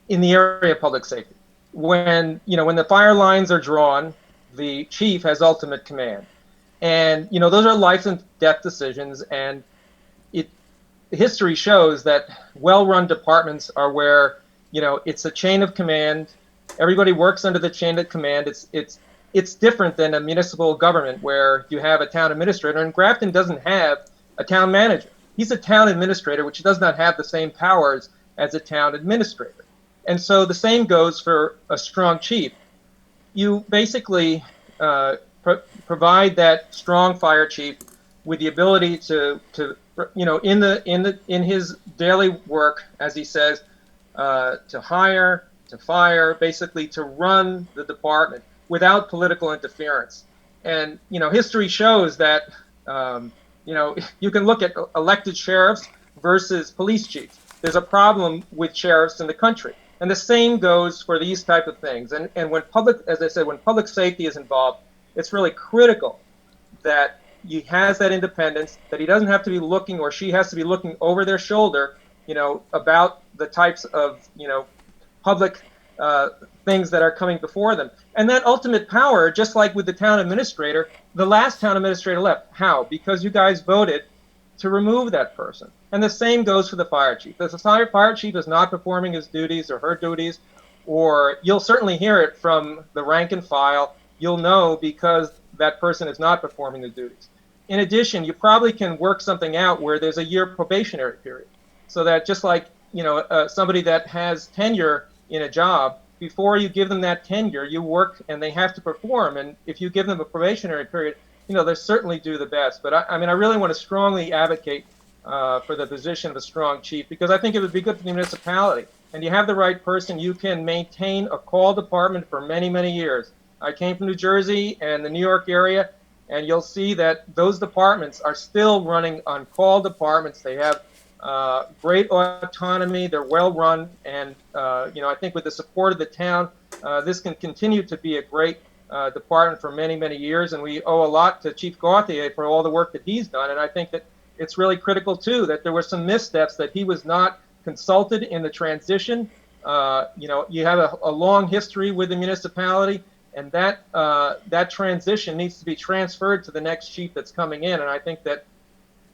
in the area of public safety. When the fire lines are drawn, the chief has ultimate command, and those are life and death decisions. And history shows that well-run departments are where it's a chain of command. Everybody works under the chain of command. It's different than a municipal government where you have a town administrator, and Grafton doesn't have a town manager. He's a town administrator, which does not have the same powers as a town administrator. And so the same goes for a strong chief. You basically provide that strong fire chief with the ability to in his daily work, as he says, to hire, to fire, basically to run the department without political interference. And history shows that you can look at elected sheriffs versus police chiefs. There's a problem with sheriffs in the country. And the same goes for these type of things. And when public, as I said, when public safety is involved, it's really critical that he has that independence, that he doesn't have to be looking, or she has to be looking over their shoulder, about the types of, public things that are coming before them. And that ultimate power, just like with the town administrator, the last town administrator left. How? Because you guys voted to remove that person. And the same goes for the fire chief. If the fire chief is not performing his duties or her duties, or you'll certainly hear it from the rank and file, you'll know because that person is not performing the duties. In addition, you probably can work something out where there's a year probationary period, so that just like somebody that has tenure in a job, before you give them that tenure, you work and they have to perform. And if you give them a probationary period, they certainly do the best. But I really want to strongly advocate for the position of a strong chief, because I think it would be good for the municipality. And you have the right person, you can maintain a call department for many, many years. I came from New Jersey and the New York area, and you'll see that those departments are still running on call departments. They have great autonomy, they're well run, and I think with the support of the town, this can continue to be a great department for many, many years, and we owe a lot to Chief Gauthier for all the work that he's done. And I think that it's really critical too that there were some missteps, that he was not consulted in the transition. You have a long history with the municipality, and that transition needs to be transferred to the next chief that's coming in. And I think that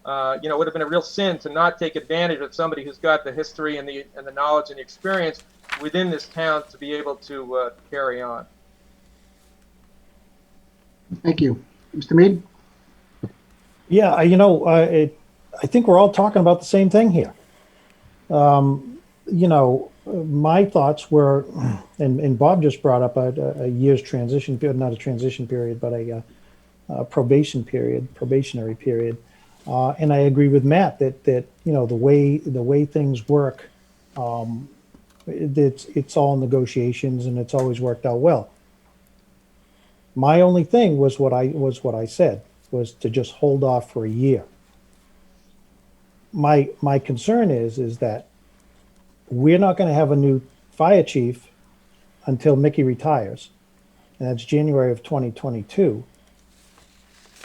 it would have been a real sin to not take advantage of somebody who's got the history and the knowledge and the experience within this town to be able to carry on. Thank you. Mr. Mead? Yeah, I think we're all talking about the same thing here. My thoughts were, and Bob just brought up a year's transition period, not a transition period, but a probationary period. And I agree with Matt that the way things work, it's all negotiations, and it's always worked out well. My only thing was what I said was to just hold off for a year. My concern is that we're not going to have a new fire chief until Mickey retires, and that's January of 2022.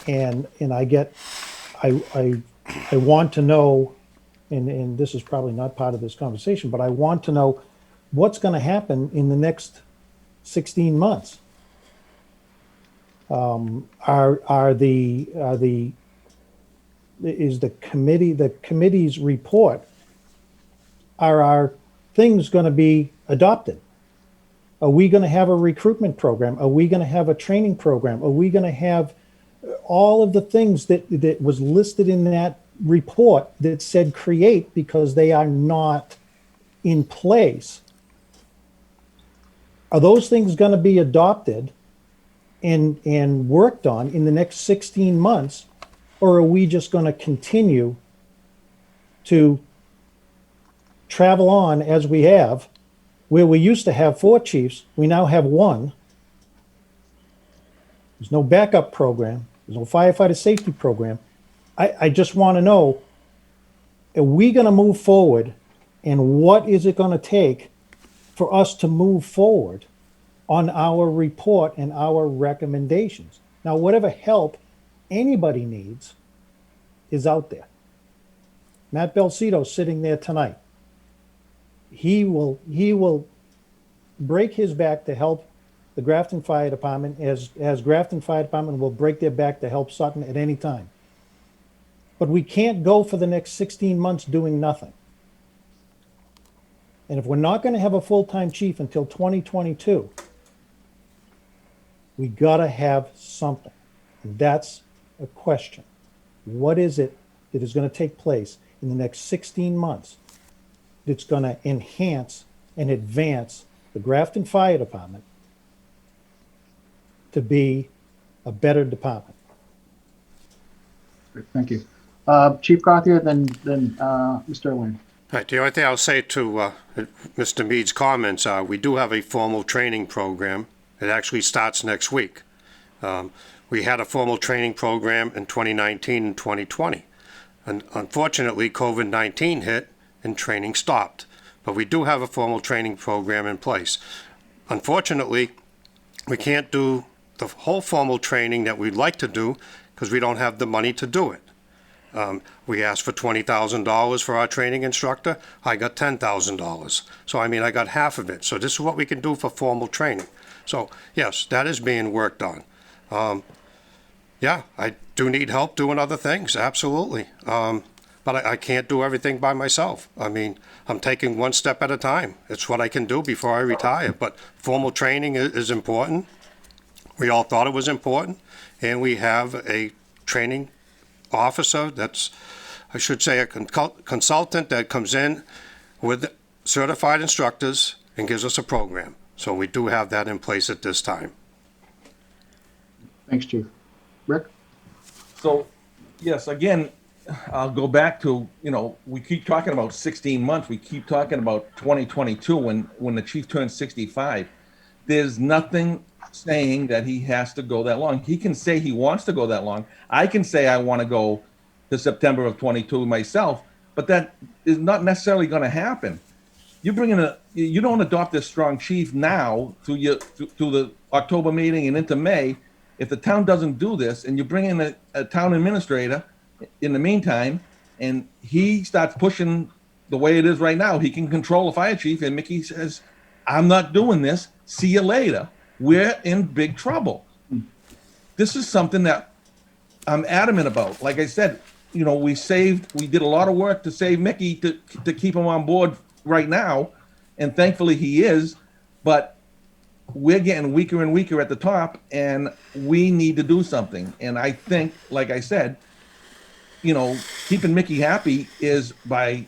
And I want to know, and this is probably not part of this conversation, but I want to know what's going to happen in the next 16 months. Is the committee's report, are our things going to be adopted? Are we going to have a recruitment program? Are we going to have a training program? Are we going to have all of the things that was listed in that report that said create, because they are not in place? Are those things going to be adopted and worked on in the next 16 months, or are we just going to continue to travel on as we have, where we used to have 4 chiefs, we now have 1. There's no backup program. There's no firefighter safety program. I just want to know, are we going to move forward, and what is it going to take for us to move forward on our report and our recommendations? Now, whatever help anybody needs is out there. Matt Belsito sitting there tonight. He will break his back to help the Grafton Fire Department, as Grafton Fire Department will break their back to help Sutton at any time. But we can't go for the next 16 months doing nothing. And if we're not going to have a full-time chief until 2022, we got to have something. And that's a question. What is it that is going to take place in the next 16 months that's going to enhance and advance the Grafton Fire Department to be a better department? Great, thank you. Chief Gauthier, then Mr. Lane. Right, the only thing I'll say to Mr. Mead's comments are, we do have a formal training program. It actually starts next week. We had a formal training program in 2019 and 2020. And unfortunately, COVID-19 hit and training stopped. But we do have a formal training program in place. Unfortunately, we can't do the whole formal training that we'd like to do because we don't have the money to do it. We asked for $20,000 for our training instructor. I got $10,000. So, I mean, I got half of it. So this is what we can do for formal training. So, yes, that is being worked on. Yeah, I do need help doing other things, absolutely. But I can't do everything by myself. I mean, I'm taking one step at a time. It's what I can do before I retire. But formal training is important. We all thought it was important. And we have a training officer that's, I should say, a consultant that comes in with certified instructors and gives us a program. So we do have that in place at this time. Thanks, Chief. Rick? So, yes, again, I'll go back to, we keep talking about 16 months. We keep talking about 2022 when the chief turns 65. There's nothing saying that he has to go that long. He can say he wants to go that long. I can say I want to go to September of 22 myself, but that is not necessarily going to happen. You don't adopt this strong chief now through the October meeting and into May. If the town doesn't do this and you bring in a town administrator in the meantime, and he starts pushing the way it is right now, he can control the fire chief, and Mickey says, I'm not doing this, see you later. We're in big trouble. This is something that I'm adamant about. Like I said, we did a lot of work to save Mickey to keep him on board right now, and thankfully he is, but we're getting weaker and weaker at the top, and we need to do something. And I think, like I said, keeping Mickey happy is by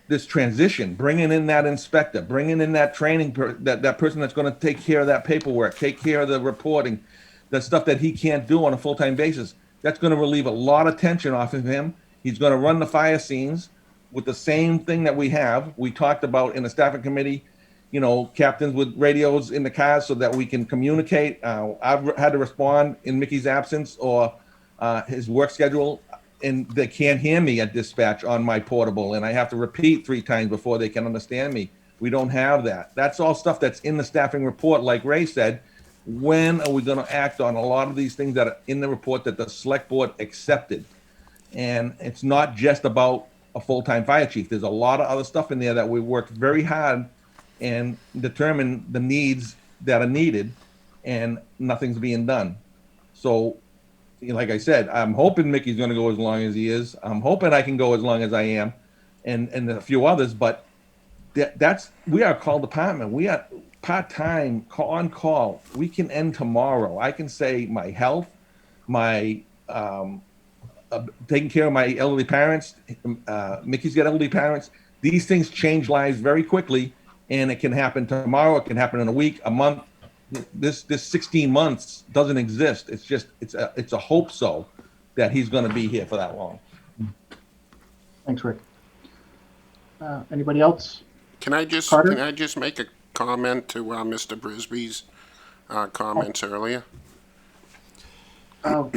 this transition, bringing in that inspector, bringing in that training, that person that's going to take care of that paperwork, take care of the reporting, the stuff that he can't do on a full-time basis. That's going to relieve a lot of tension off of him. He's going to run the fire scenes with the same thing that we talked about in the staffing committee, captains with radios in the cars so that we can communicate. I've had to respond in Mickey's absence or his work schedule, and they can't hear me at dispatch on my portable, and I have to repeat 3 times before they can understand me. We don't have that. That's all stuff that's in the staffing report. Like Ray said, when are we going to act on a lot of these things that are in the report that the select board accepted? And it's not just about a full-time fire chief. There's a lot of other stuff in there that we worked very hard and determined the needs that are needed, and nothing's being done. So, like I said, I'm hoping Mickey's going to go as long as he is. I'm hoping I can go as long as I am, and a few others. But we are a call department. We are part-time, on call. We can end tomorrow. I can say my health, my taking care of my elderly parents. Mickey's got elderly parents. These things change lives very quickly, and it can happen tomorrow. It can happen in a week, a month. This 16 months doesn't exist. It's just it's a hope so that he's going to be here for that long. Thanks, Rick. Anybody else? Can I just make a comment to Mr. Brisby's comments earlier?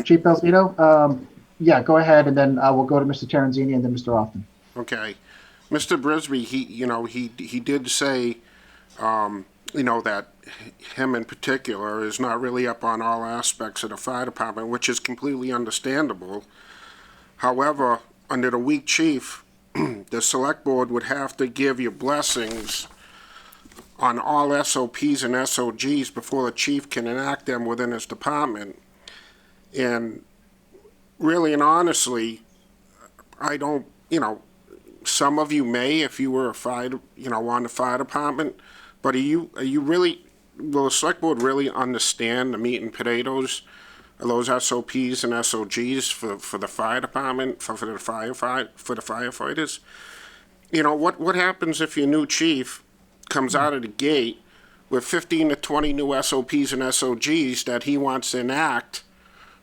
Chief Belzito, yeah, go ahead, and then we'll go to Mr. Terenzini and then Mr. Austin. Okay, Mr. Brisby, he did say, that him in particular is not really up on all aspects of the fire department, which is completely understandable. However, under the weak chief, the select board would have to give you blessings on all SOPs and SOGs before the chief can enact them within his department. And really and honestly, I don't, some of you may if you were on the fire department, but will the select board really understand the meat and potatoes of those SOPs and SOGs for the fire department, for the firefighters? What happens if your new chief comes out of the gate with 15 to 20 new SOPs and SOGs that he wants to enact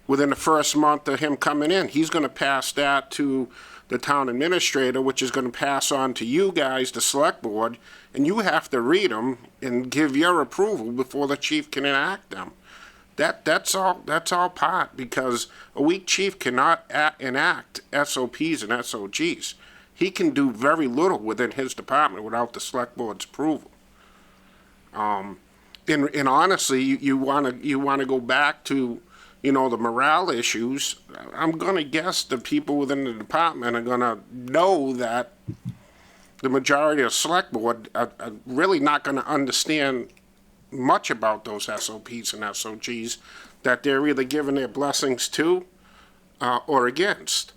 within the first month of him coming in? He's going to pass that to the town administrator, which is going to pass on to you guys, the select board, and you have to read them and give your approval before the chief can enact them. That's all part, because a weak chief cannot enact SOPs and SOGs. he can do very little within his department without the select board's approval. And honestly, you want to go back to, you know, the morale issues. I'm going to guess the people within the department are going to know that the majority of the select board are really not going to understand much about those SOPs and SOGs, that they're either giving their blessings to or against.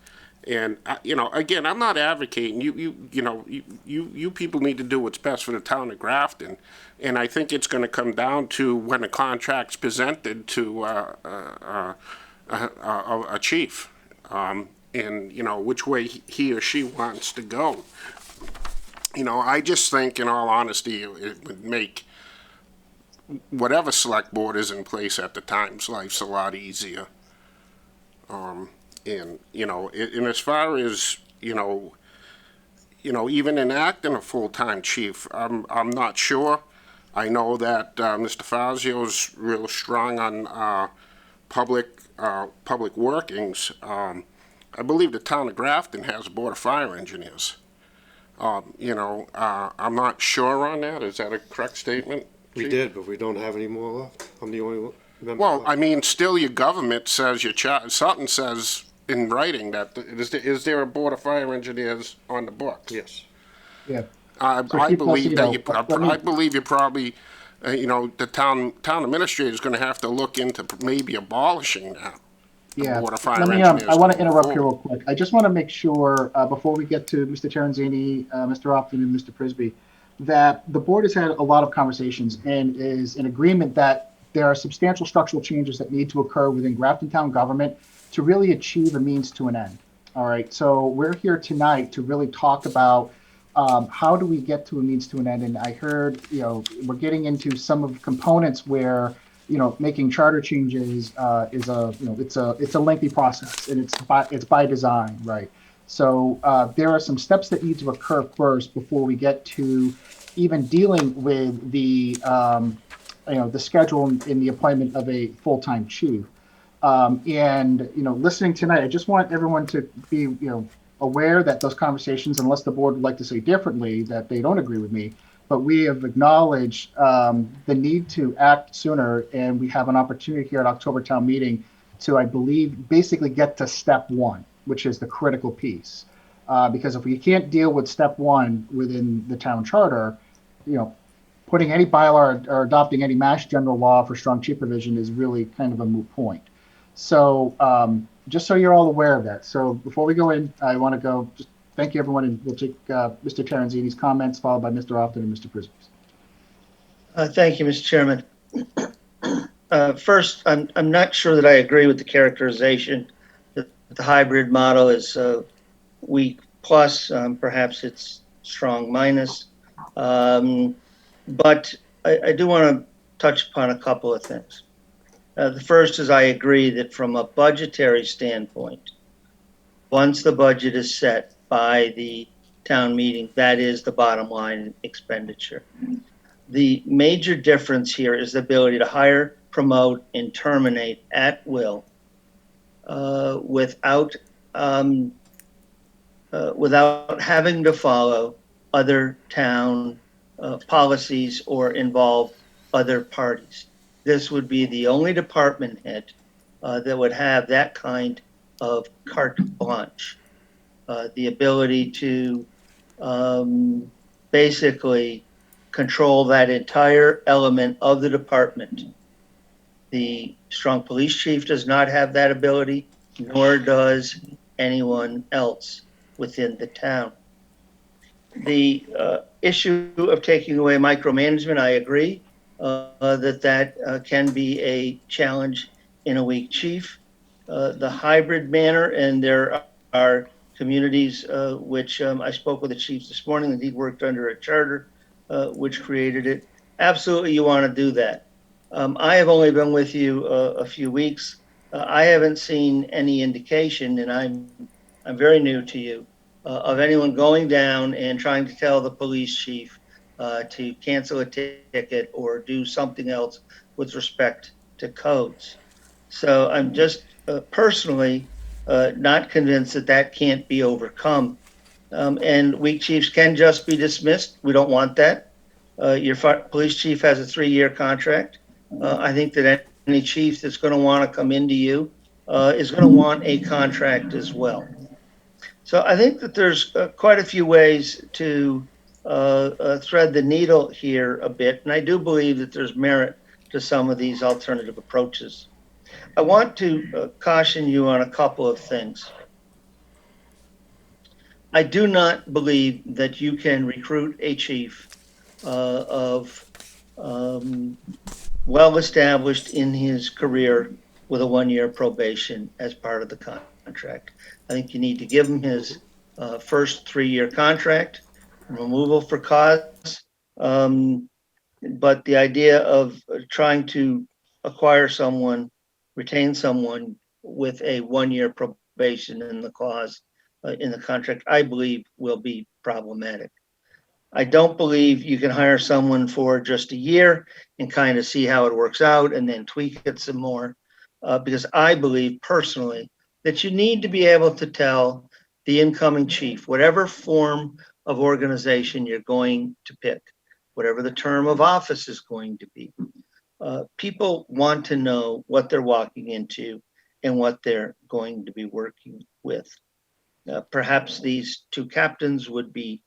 And you know, again, I'm not advocating you people need to do what's best for the town of Grafton, and I think it's going to come down to when a contract's presented to a chief, and you know which way he or she wants to go. You know, I just think, in all honesty, it would make whatever select board is in place at the time's life's a lot easier. And you know, and as far as you know, even enacting a full-time chief, I'm not sure. I know that Mr. Fazio's real strong on public workings. I believe the town of Grafton has a board of fire engineers. You know, I'm not sure on that. Is that a correct statement? We did, but we don't have any more left. I'm the only member. Well, left. I mean, still your government says something says in writing that is there a board of fire engineers on the books? Yes. Yeah. I Chief believe that Placido, I believe you probably, you know, the town administrator is going to have to look into maybe abolishing that. Yeah, Board of Fire let me, Engineers I want to going interrupt here forward. real quick. I just want to make sure, before we get to Mr. Terenzini, Mr. Upton, and Mr. Prisby, that the board has had a lot of conversations and is in agreement that there are substantial structural changes that need to occur within Grafton Town government to really achieve a means to an end. All right, so we're here tonight to really talk about how do we get to a means to an end. And I heard, you know, we're getting into some of the components where, you know, making charter changes is a, you know, it's a lengthy process, and it's by design, right? So there are some steps that need to occur first before we get to even dealing with the, you know, the schedule and the appointment of a full-time chief. And, you know, listening tonight, I just want everyone to be, you know, aware that those conversations, unless the board would like to say differently, that they don't agree with me, but we have acknowledged the need to act sooner, and we have an opportunity here at October town meeting to, I believe, basically get to step one, which is the critical piece. Because if we can't deal with step one within the town charter, you know, putting any bylaw or adopting any Mass General law for strong chief provision is really kind of a moot point. So just so you're all aware of that. So before we go in, I want to just thank you, everyone, and we'll take Mr. Terenzini's comments, followed by Mr. Often and Mr. Prisby's. Thank you, Mr. Chairman. First, I'm not sure that I agree with the characterization that the hybrid model is weak plus, perhaps it's strong minus. But I do want to touch upon a couple of things. The first is I agree that from a budgetary standpoint, once the budget is set by the town meeting, that is the bottom line expenditure. The major difference here is the ability to hire, promote, and terminate at will without having to follow other town policies or involve other parties. This would be the only department head that would have that kind of carte blanche, the ability to basically control that entire element of the department. The strong police chief does not have that ability, nor does anyone else within the town. The issue of taking away micromanagement, I agree that can be a challenge in a weak chief. The hybrid manner, and there are communities which I spoke with the chiefs this morning, and he worked under a charter which created it. Absolutely, you want to do that. I have only been with you a few weeks. I haven't seen any indication, and I'm very new to you, of anyone going down and trying to tell the police chief to cancel a ticket or do something else with respect to codes. So I'm just personally not convinced that that can't be overcome And weak chiefs can just be dismissed. We don't want that. Your police chief has a 3-year contract. I think that any chief that's going to want to come into you is going to want a contract as well. So I think that there's quite a few ways to thread the needle here a bit, and I do believe that there's merit to some of these alternative approaches. I want to caution you on a couple of things. I do not believe that you can recruit a chief of well-established in his career with a 1-year probation as part of the contract. I think you need to give him his first 3-year contract, removal for cause. But the idea of trying to acquire someone, retain someone with a 1-year probation in the clause in the contract, I believe will be problematic. I don't believe you can hire someone for just a year and kind of see how it works out and then tweak it some more, because I believe personally that you need to be able to tell the incoming chief, whatever form of organization you're going to pick, whatever the term of office is going to be. People want to know what they're walking into and what they're going to be working with. Perhaps these 2 captains would be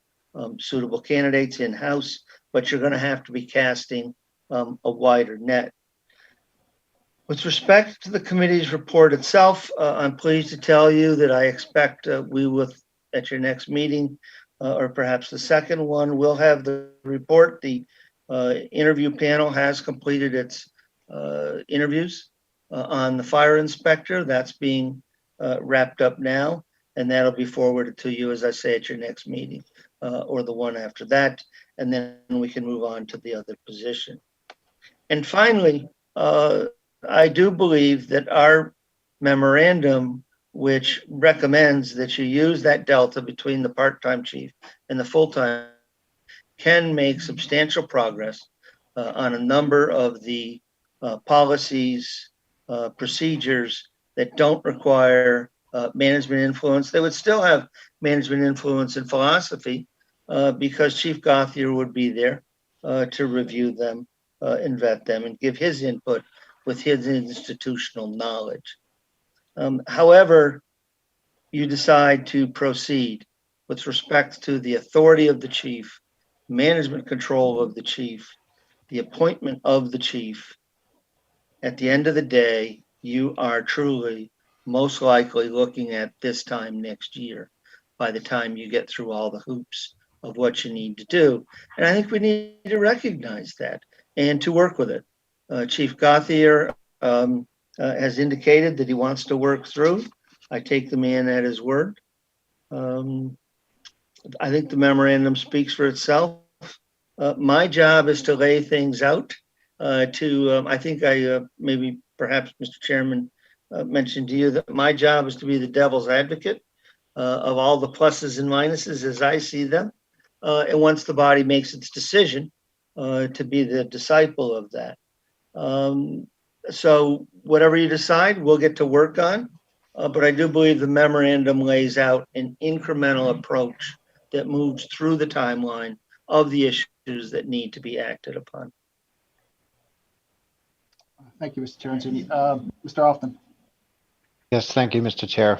suitable candidates in-house, but you're going to have to be casting a wider net. With respect to the committee's report itself, I'm pleased to tell you that I expect we will, at your next meeting, or perhaps the second one, we'll have the report. The interview panel has completed its interviews on the fire inspector. That's being wrapped up now, and that'll be forwarded to you, as I say, at your next meeting or the one after that, and then we can move on to the other position. And finally, I do believe that our memorandum, which recommends that you use that delta between the part-time chief and the full-time, can make substantial progress on a number of the policies, procedures that don't require management influence. They would still have management influence and philosophy because Chief Gauthier would be there to review them and vet them and give his input with his institutional knowledge. However, you decide to proceed with respect to the authority of the chief, management control of the chief, the appointment of the chief, at the end of the day, you are truly most likely looking at this time next year by the time you get through all the hoops of what you need to do. And I think we need to recognize that and to work with it. Chief Gauthier has indicated that he wants to work through. I take the man at his word. I think the memorandum speaks for itself. My job is to lay things out. I think maybe perhaps Mr. Chairman mentioned to you that my job is to be the devil's advocate of all the pluses and minuses as I see them. And once the body makes its decision, to be the disciple of that. So whatever you decide, we'll get to work on. But I do believe the memorandum lays out an incremental approach that moves through the timeline of the issues that need to be acted upon. Thank you, Mr. Terenzini. Mr. Alston. Yes, thank you, Mr. Chair.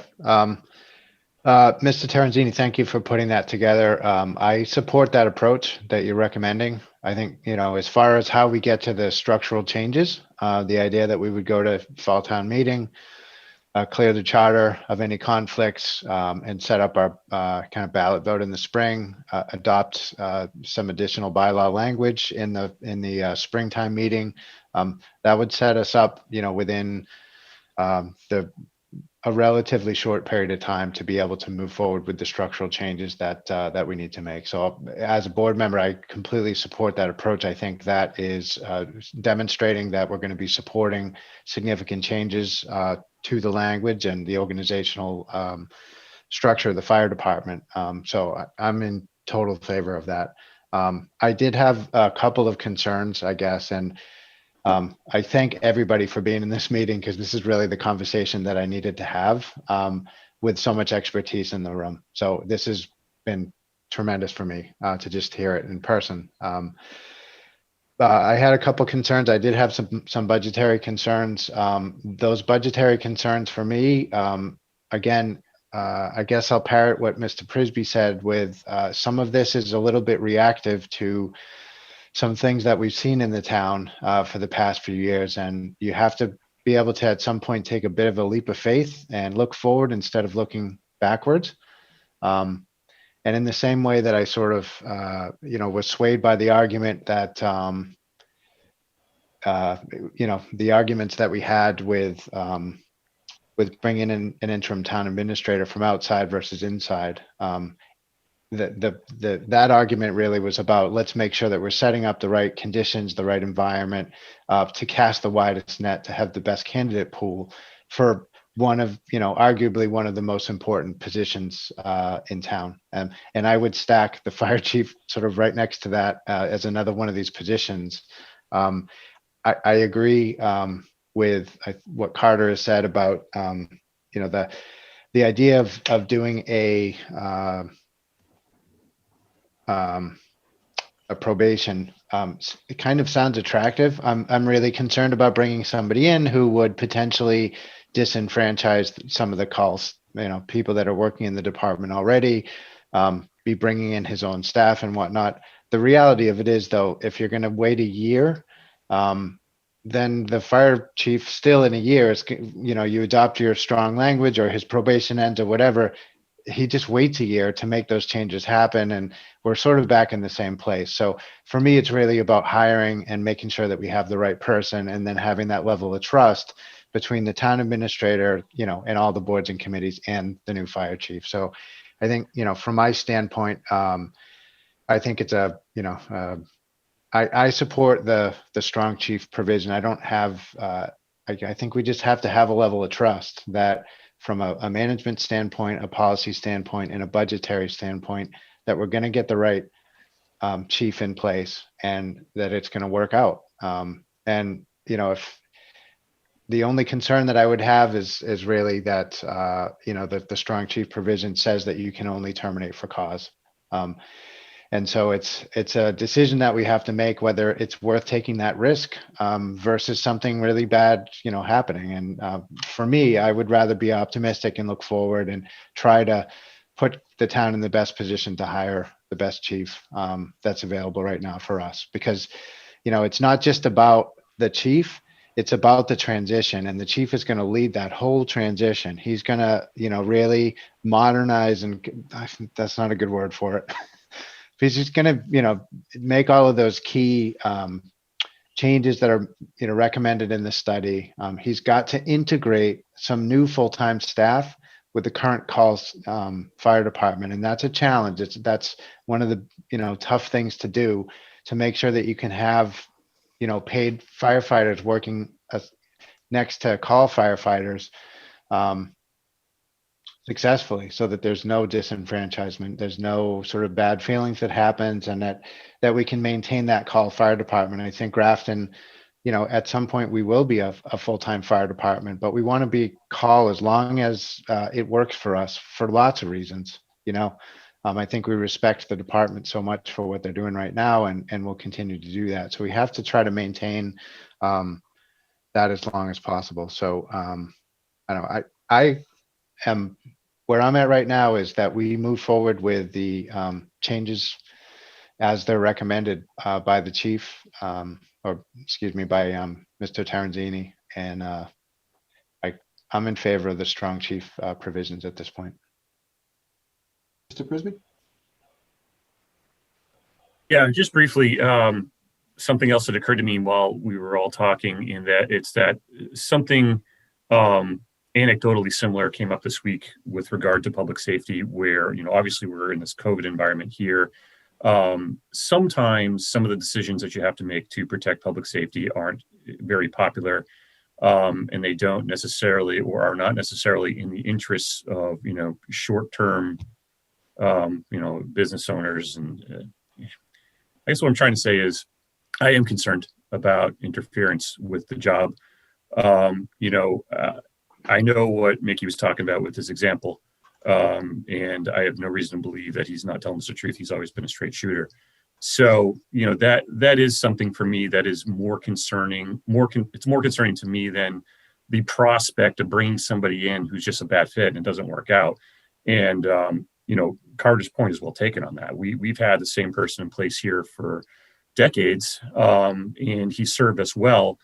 Mr. Terenzini, thank you for putting that together. I support that approach that you're recommending. I think, as far as how we get to the structural changes, the idea that we would go to fall town meeting, clear the charter of any conflicts, and set up our kind of ballot vote in the spring, adopt some additional bylaw language in the springtime meeting. That would set us up, within a relatively short period of time to be able to move forward with the structural changes that we need to make. So as a board member, I completely support that approach. I think that is demonstrating that we're going to be supporting significant changes to the language and the organizational structure of the fire department. So I'm in total favor of that. I did have a couple of concerns, I guess, and I thank everybody for being in this meeting because this is really the conversation that I needed to have with so much expertise in the room. So this is been tremendous for me to just hear it in person. I had a couple concerns. I did have some budgetary concerns. Those budgetary concerns for me, again, I guess I'll parrot what Mr. Prisby said with some of this is a little bit reactive to some things that we've seen in the town for the past few years. And you have to be able to at some point take a bit of a leap of faith and look forward instead of looking backwards. And in the same way that I sort of, was swayed by the argument that, the arguments that we had with bringing in an interim town administrator from outside versus inside. That argument really was about, let's make sure that we're setting up the right conditions, the right environment to cast the widest net, to have the best candidate pool for one of, arguably one of the most important positions in town. And I would stack the fire chief sort of right next to that as another one of these positions. I agree with what Carter has said about, the idea of doing a probation. It kind of sounds attractive. I'm really concerned about bringing somebody in who would potentially disenfranchise some of the calls, people that are working in the department already, be bringing in his own staff and whatnot. The reality of it is, though, if you're going to wait a year, then the fire chief still in a year is, you adopt your strong language or his probation ends or whatever. He just waits a year to make those changes happen, and we're sort of back in the same place. So for me, it's really about hiring and making sure that we have the right person, and then having that level of trust between the town administrator, and all the boards and committees and the new fire chief. So I think, from my standpoint, I think it's I support the strong chief provision. I don't have, I think we just have to have a level of trust that from a management standpoint, a policy standpoint, and a budgetary standpoint, that we're going to get the right chief in place and that it's going to work out. And, if the only concern that I would have is really that, the strong chief provision says that you can only terminate for cause. And so it's a decision that we have to make, whether it's worth taking that risk versus something really bad, happening. And for me, I would rather be optimistic and look forward and try to put the town in the best position to hire the best chief that's available right now for us. Because, it's not just about the chief, it's about the transition, and the chief is going to lead that whole transition. He's going to, really modernize, and that's not a good word for it. He's just going to, make all of those key changes that are, recommended in the study. He's got to integrate some new full-time staff with the current calls fire department, and that's a challenge. That's one of the, tough things to do, to make sure that you can have, paid firefighters working next to call firefighters successfully, so that there's no disenfranchisement, there's no sort of bad feelings that happens, and that we can maintain that call fire department. I think Grafton, at some point we will be a full-time fire department, but we want to be call as long as it works for us for lots of reasons. I think we respect the department so much for what they're doing right now, and we'll continue to do that. So we have to try to maintain that as long as possible. So I am where I'm at right now is that we move forward with the changes as they're recommended by the chief, by Mr. Terenzini, and I'm in favor of the strong chief provisions at this point. Mr. Prisby? Yeah, just briefly, something else that occurred to me while we were all talking, in that it's that something anecdotally similar came up this week with regard to public safety, where, obviously we're in this COVID environment here. Sometimes some of the decisions that you have to make to protect public safety aren't very popular, and they don't necessarily, or are not necessarily, in the interests of, short-term, business owners. And I guess what I'm trying to say is, I am concerned about interference with the job. I know what Mickey was talking about with his example And I have no reason to believe that he's not telling us the truth. He's always been a straight shooter. So, that is something for me that is more concerning. It's more concerning to me than the prospect of bringing somebody in who's just a bad fit and it doesn't work out. And, Carter's point is well taken on that. We've had the same person in place here for decades, and he served us well.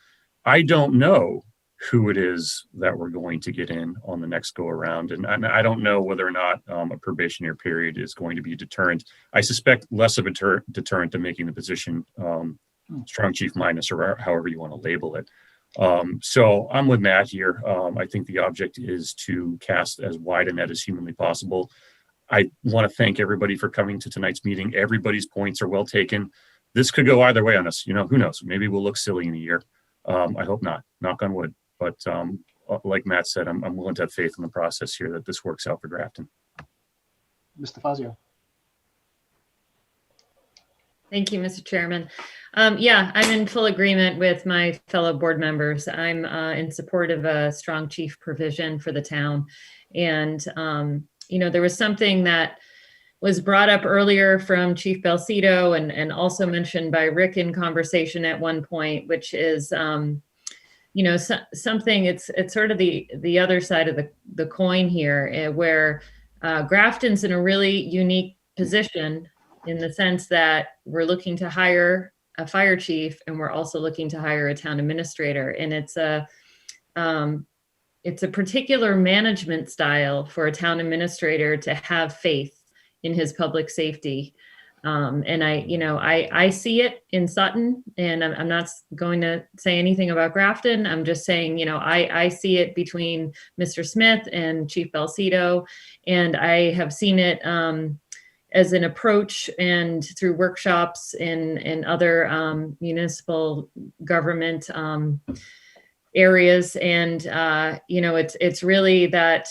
I don't know who it is that we're going to get in on the next go around. And I don't know whether or not a probationary period is going to be a deterrent. I suspect less of a deterrent to making the position strong chief minus, or however you want to label it. So I'm with Matt here. I think the object is to cast as wide a net as humanly possible. I want to thank everybody for coming to tonight's meeting. Everybody's points are well taken. This could go either way on us. Who knows? Maybe we'll look silly in a year. I hope not. Knock on wood. But like Matt said, I'm willing to have faith in the process here that this works out for Grafton. Mr. Fazio. Thank you, Mr. Chairman. Yeah, I'm in full agreement with my fellow board members. I'm in support of a strong chief provision for the town. And, there was something that was brought up earlier from Chief Belcito and also mentioned by Rick in conversation at one point, which is, something, it's sort of the other side of the coin here, where Grafton's in a really unique position in the sense that we're looking to hire a fire chief and we're also looking to hire a town administrator. And it's a particular management style for a town administrator to have faith in his public safety. And I see it in Sutton, and I'm not going to say anything about Grafton. I'm just saying, I see it between Mr. Smith and Chief Belcito, and I have seen it as an approach and through workshops in other municipal government areas. And, it's really that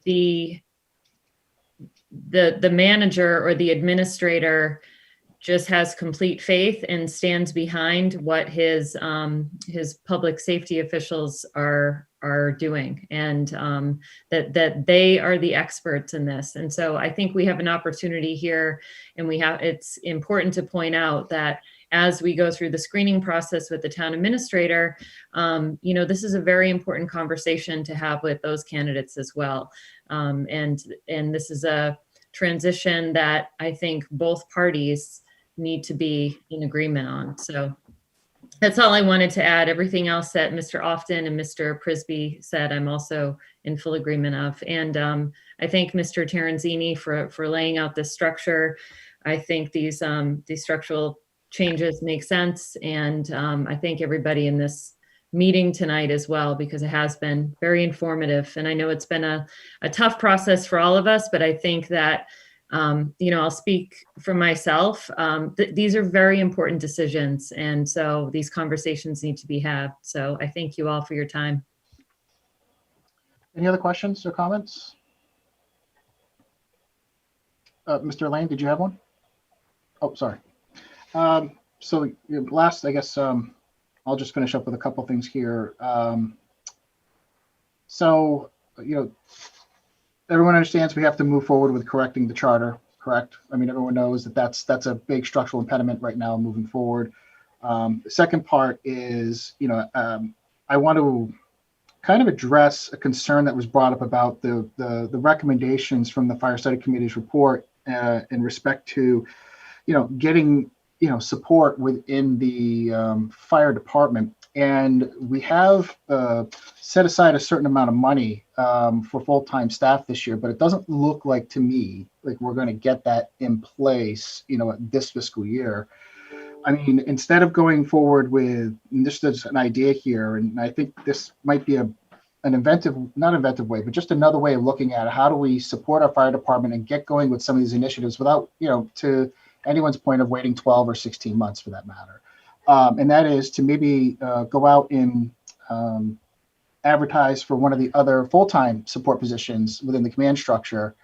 the manager or the administrator just has complete faith and stands behind what his public safety officials are doing, and that they are the experts in this. And so I think we have an opportunity here, and it's important to point out that as we go through the screening process with the town administrator, this is a very important conversation to have with those candidates as well. And this is a transition that I think both parties need to be in agreement on. So that's all I wanted to add. Everything else that Mr. Often and Mr. Prisby said, I'm also in full agreement of. And I thank Mr. Terenzini for laying out this structure. I think these structural changes make sense. And I thank everybody in this meeting tonight as well, because it has been very informative. And I know it's been a tough process for all of us, but I think that, I'll speak for myself. These are very important decisions. And so these conversations need to be had. So I thank you all for your time. Any other questions or comments? Mr. Lane, did you have one? Oh, sorry. So last, I guess, I'll just finish up with a couple things here. Everyone understands we have to move forward with correcting the charter, correct? I mean, everyone knows that that's a big structural impediment right now moving forward. The second part is, I want to kind of address a concern that was brought up about the recommendations from the Fire Study Committee's report in respect to, getting support within the fire department. And we have set aside a certain amount of money for full-time staff this year, but it doesn't look like to me like we're going to get that in place, this fiscal year. I mean, instead of going forward with, and this is an idea here, and I think this might be an not inventive way, but just another way of looking at it. How do we support our fire department and get going with some of these initiatives without, to anyone's point of waiting 12 or 16 months for that matter. And that is to maybe go out and advertise for one of the other full-time support positions within the command structure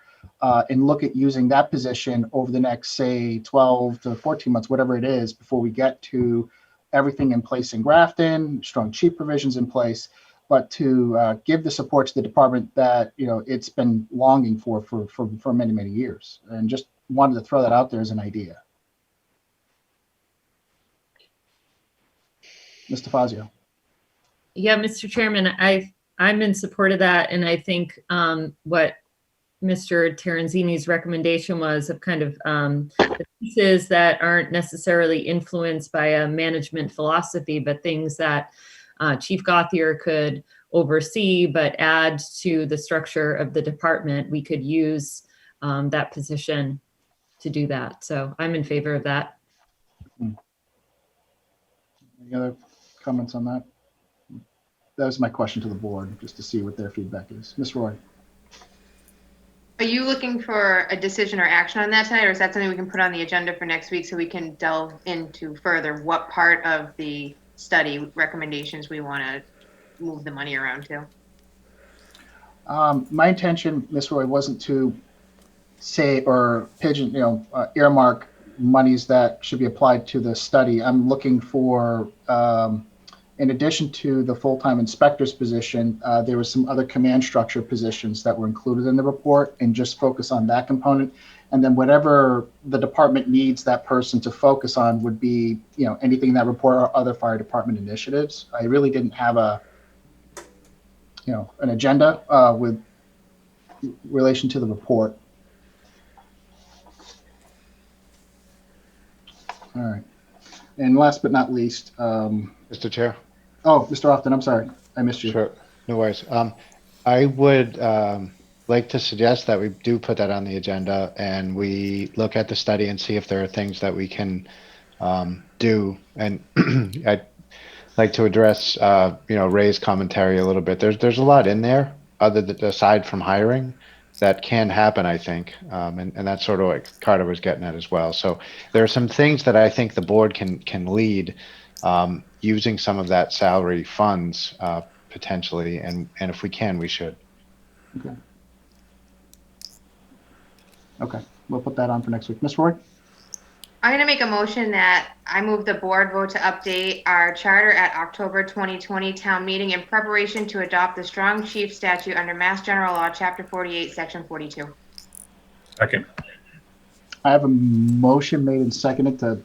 and look at using that position over the next, say, 12 to 14 months, whatever it is, before we get to everything in place in Grafton, strong chief provisions in place. but to give the support to the department that, it's been longing for many, many years. And just wanted to throw that out there as an idea. Mr. Fazio. Yeah, Mr. Chairman, I'm in support of that, and I think what Mr. Terenzini's recommendation was of kind of the pieces that aren't necessarily influenced by a management philosophy, but things that Chief Gauthier could oversee, but add to the structure of the department. We could use that position to do that. So I'm in favor of that. Any other comments on that? That was my question to the board, just to see what their feedback is. Ms. Roy? Are you looking for a decision or action on that tonight, or is that something we can put on the agenda for next week so we can delve into further what part of the study recommendations we want to move the money around to? My intention, Ms. Roy, wasn't to say or pigeon, earmark monies that should be applied to the study. I'm looking for, in addition to the full-time inspector's position, there was some other command structure positions that were included in the report, and just focus on that component. And then whatever the department needs that person to focus on would be, anything in that report or other fire department initiatives. I really didn't have an agenda with relation to the report. All right. And last but not least, Mr. Chair? Oh, Mr. Often, I'm sorry. I missed you. Sure, no worries. I would like to suggest that we do put that on the agenda and we look at the study and see if there are things that we can do. And I'd like to address, Ray's commentary a little bit. There's a lot in there aside from hiring that can happen, I think. And that's sort of what Carter was getting at as well. So there are some things that I think the board can lead using some of that salary funds potentially. And if we can, we should. Okay. We'll put that on for next week. Ms. Roy? I'm going to make a motion that I move the board vote to update our charter at October 2020 town meeting in preparation to adopt the Strong Chief statute under Mass General Law, Chapter 48, Section 42. Second. I have a motion made and seconded to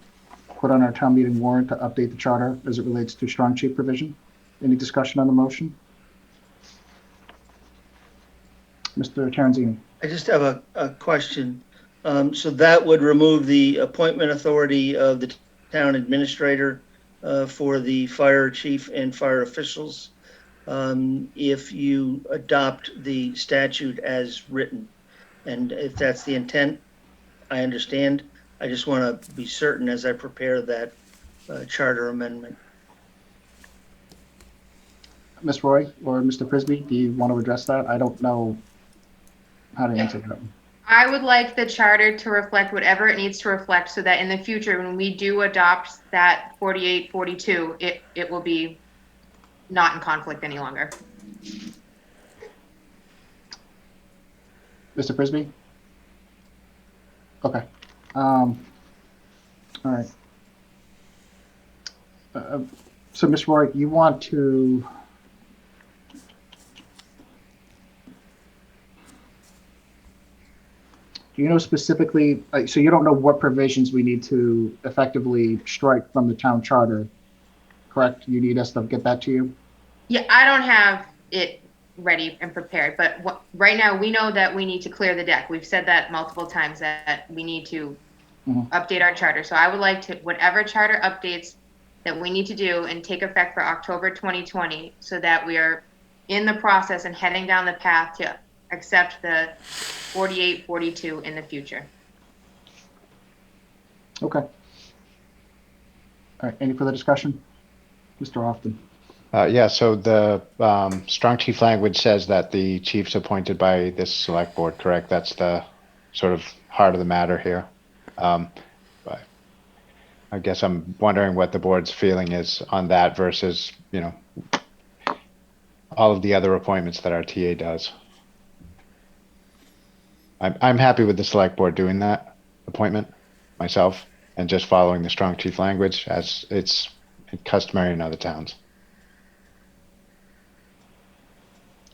put on our town meeting warrant to update the charter as it relates to Strong Chief provision. Any discussion on the motion? Mr. Terenzini. I just have a question. So that would remove the appointment authority of the town administrator for the fire chief and fire officials if you adopt the statute as written. And if that's the intent, I understand. I just want to be certain as I prepare that charter amendment. Ms. Roy or Mr. Frisbee, do you want to address that? I don't know how to answer that. I would like the charter to reflect whatever it needs to reflect so that in the future, when we do adopt that 48, 42, it will be not in conflict any longer. Mr. Frisbee? Okay. All right. So, Ms. Roy, you want to... Do you know specifically, so you don't know what provisions we need to effectively strike from the town charter, correct? You need us to get that to you? Yeah, I don't have it ready and prepared, but right now we know that we need to clear the deck. We've said that multiple times that we need to update our charter. So I would like to, whatever charter updates that we need to do and take effect for October 2020 so that we are in the process and heading down the path to accept the 48, 42 in the future. Okay. All right, any further discussion? Mr. Often. Yeah, so the Strong Chief language says that the chief's appointed by this select board, correct? That's the sort of heart of the matter here. But I guess I'm wondering what the board's feeling is on that versus, all of the other appointments that our TA does. I'm happy with the select board doing that appointment myself and just following the Strong Chief language as it's customary in other towns.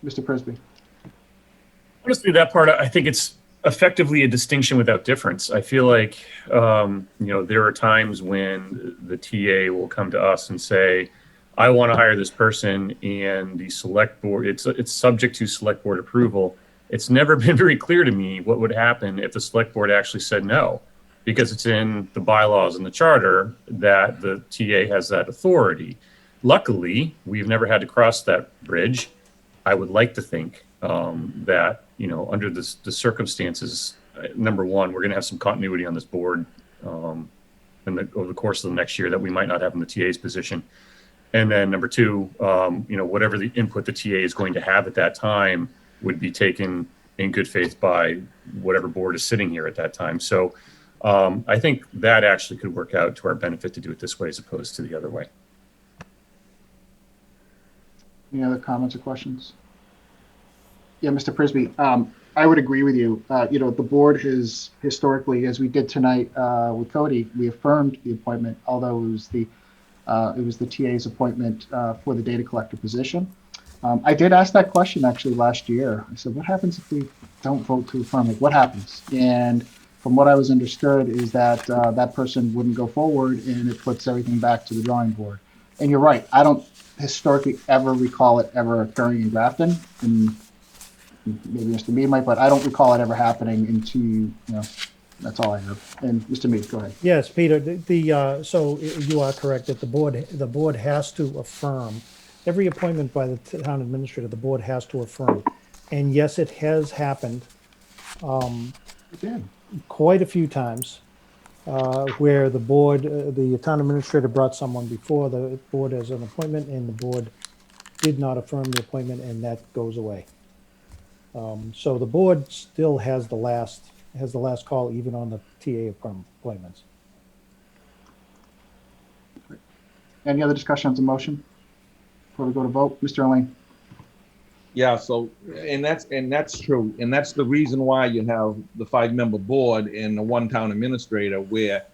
Mr. Prisby. Honestly, that part, I think it's effectively a distinction without difference. I feel like, there are times when the TA will come to us and say, I want to hire this person, and the select board, it's subject to select board approval. It's never been very clear to me what would happen if the select board actually said no, because it's in the bylaws and the charter that the TA has that authority. Luckily, we've never had to cross that bridge. I would like to think that, under the circumstances, number one, we're going to have some continuity on this board over the course of the next year that we might not have in the TA's position. And then number two, whatever the input the TA is going to have at that time would be taken in good faith by whatever board is sitting here at that time. So I think that actually could work out to our benefit to do it this way as opposed to the other way. Any other comments or questions? Yeah, Mr. Prisby, I would agree with you. The board has historically, as we did tonight with Cody, we affirmed the appointment, although it was the TA's appointment for the data collector position. I did ask that question actually last year. I said, what happens if we don't vote to affirm it? What happens? And from what I was understood is that that person wouldn't go forward, and it puts everything back to the drawing board. And you're right. I don't historically ever recall it ever occurring in Grafton, and maybe Mr. Mead might, but I don't recall it ever happening that's all I have. And Mr. Mead, go ahead. Yes, Peter, so you are correct that the board has to affirm every appointment by the town administrator. The board has to affirm, and yes, it has happened quite a few times where the town administrator brought someone before the board as an appointment, and the board did not affirm the appointment, and that goes away. So the board still has the last call, even on the TA appointments. Any other discussion on the motion before we go to vote? Mr. Lane. Yeah, so, and that's true. And that's the reason why you have the 5-member board and the one town administrator, where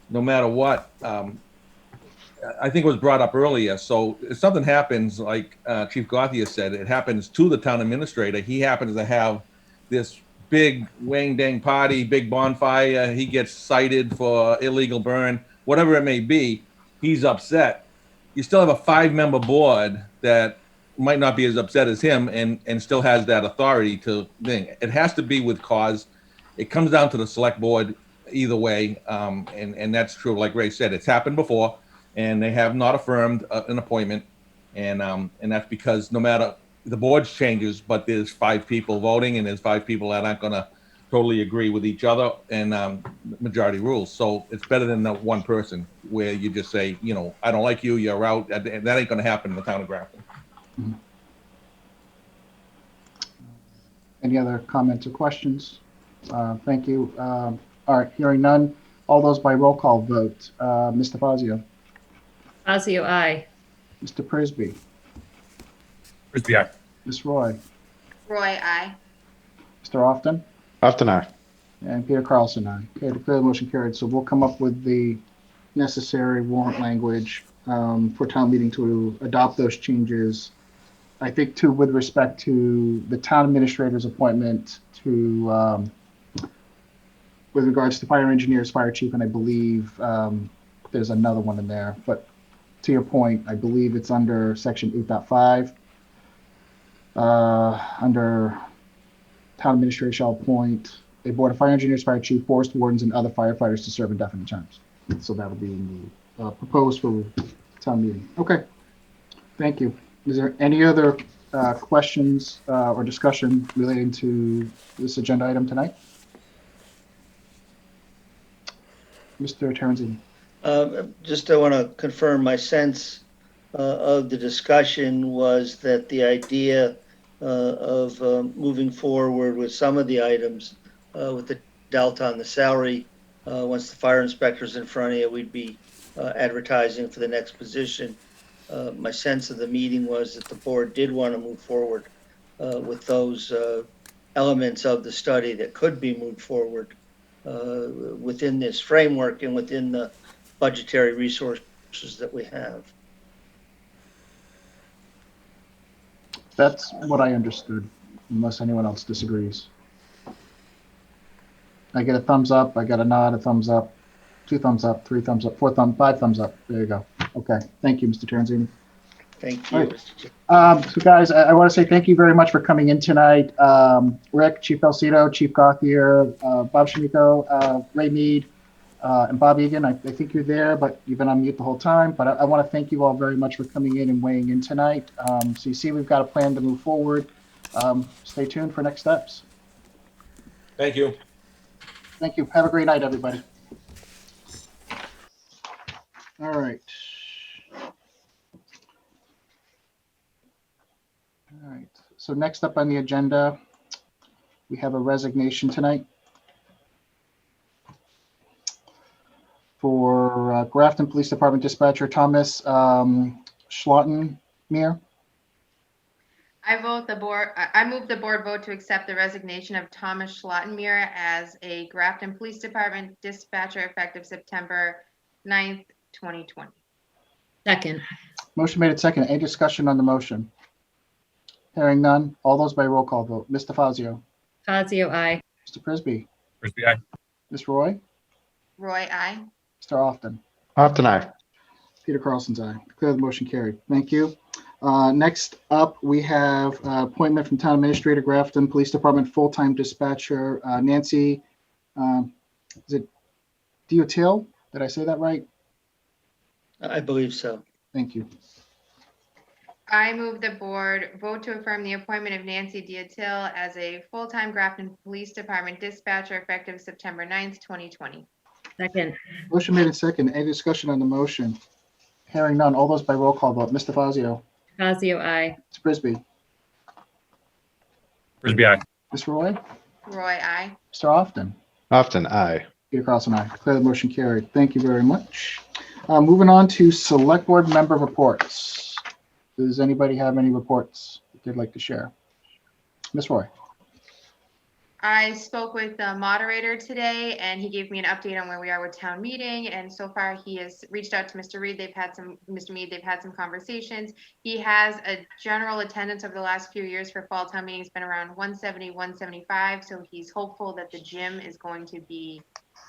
no matter what, I think it was brought up earlier. So if something happens, like Chief Gauthier said, it happens to the town administrator. He happens to have this big wang dang party, big bonfire. He gets cited for illegal burn, whatever it may be. He's upset. You still have a 5-member board that might not be as upset as him and still has that authority to thing. It has to be with cause. It comes down to the select board either way. And that's true. Like Ray said, it's happened before, and they have not affirmed an appointment. And that's because no matter the board changes, but there's 5 people voting, and there's 5 people that aren't going to totally agree with each other, and majority rules. So it's better than the one person where you just say, I don't like you, you're out. That ain't going to happen in the town of Grafton. Mm-hmm. Any other comments or questions? Thank you. All right, hearing none. All those by roll call vote. Mr. Fazio. Fazio, aye. Mr. Prisby. Prisby, aye. Ms. Roy. Roy, aye. Mr. Often. Often aye. And Peter Carlson, aye. Okay, declare the motion carried. So we'll come up with the necessary warrant language for town meeting to adopt those changes. I think too, with respect to the town administrator's appointment to, with regards to fire engineers, fire chief, and I believe there's another one in there. But to your point, I believe it's under section 8.5. Under town administrator shall appoint a board of fire engineers, fire chief, forest wardens, and other firefighters to serve indefinite terms. So that'll be in the proposed for town meeting. Okay, thank you. Is there any other questions or discussion relating to this agenda item tonight? Mr. Terenzini. Just I want to confirm my sense of the discussion was that the idea of moving forward with some of the items with the delta on the salary, once the fire inspector's in front of you, we'd be advertising for the next position. My sense of the meeting was that the board did want to move forward with those elements of the study that could be moved forward within this framework and within the budgetary resources that we have. That's what I understood, unless anyone else disagrees. I get a thumbs up, I got a nod, a thumbs up, 2 thumbs up, 3 thumbs up, 5 thumbs up. There you go. Okay, thank you, Mr. Terenzini. Thank you, Right. Mr. Chair. So guys, I want to say thank you very much for coming in tonight. Rick, Chief Belcito, Chief Gauthier, Bob Shimiko, Ray Mead, and Bob Egan. I think you're there, but you've been on mute the whole time. But I want to thank you all very much for coming in and weighing in tonight. So you see, we've got a plan to move forward. Stay tuned for next steps. Thank you. Thank you. Have a great night, everybody. All right. All right. So next up on the agenda, we have a resignation tonight for Grafton Police Department Dispatcher Thomas Schlottenmeer. I move the board vote to accept the resignation of Thomas Schlottenmeer as a Grafton Police Department dispatcher effective September 9th, 2020. Second. Motion made at second. Any discussion on the motion? Hearing none. All those by roll call vote. Mr. Fazio. Fazio, aye. Mr. Prisby. Frisbee, aye. Ms. Roy. Roy, aye. Mr. Often. Often aye. Peter Carlson's aye. Declare the motion carried. Thank you. Next up, we have appointment from Town Administrator Grafton Police Department full-time dispatcher Nancy. Is it Diotil? Did I say that right? I believe so. Thank you. I move the board vote to affirm the appointment of Nancy Diotil as a full-time Grafton Police Department dispatcher effective September 9th, 2020. Second. Motion made in second. Any discussion on the motion? Hearing none. All those by roll call vote. Mr. Fazio. Fazio, aye. Mr. Prisby. Frisbee, aye. Ms. Roy. Roy, aye. Mr. Often. Often aye. Peter Carlson, aye. Declare the motion carried. Thank you very much. Moving on to select board member reports. Does anybody have any reports that they'd like to share? Ms. Roy. I spoke with the moderator today and he gave me an update on where we are with town meeting. And so far he has reached out to Mr. Reed. Mr. Mead, they've had some conversations. He has a general attendance over the last few years for fall town meetings been around 170, 175. So he's hopeful that the gym is going to be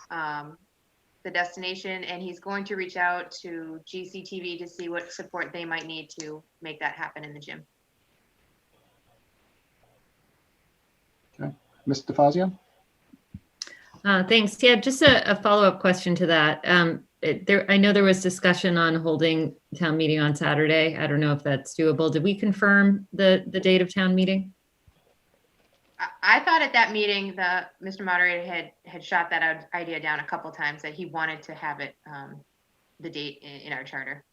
the destination, and he's going to reach out to GCTV to see what support they might need to make that happen in the gym. Mr. Fazio? Thanks. Yeah, just a follow-up question to that. I know there was discussion on holding town meeting on Saturday. I don't know if that's doable. Did we confirm the date of town meeting? I thought at that meeting, Mr. Moderator had shot that idea down a couple times that he wanted to have it, the date in our charter.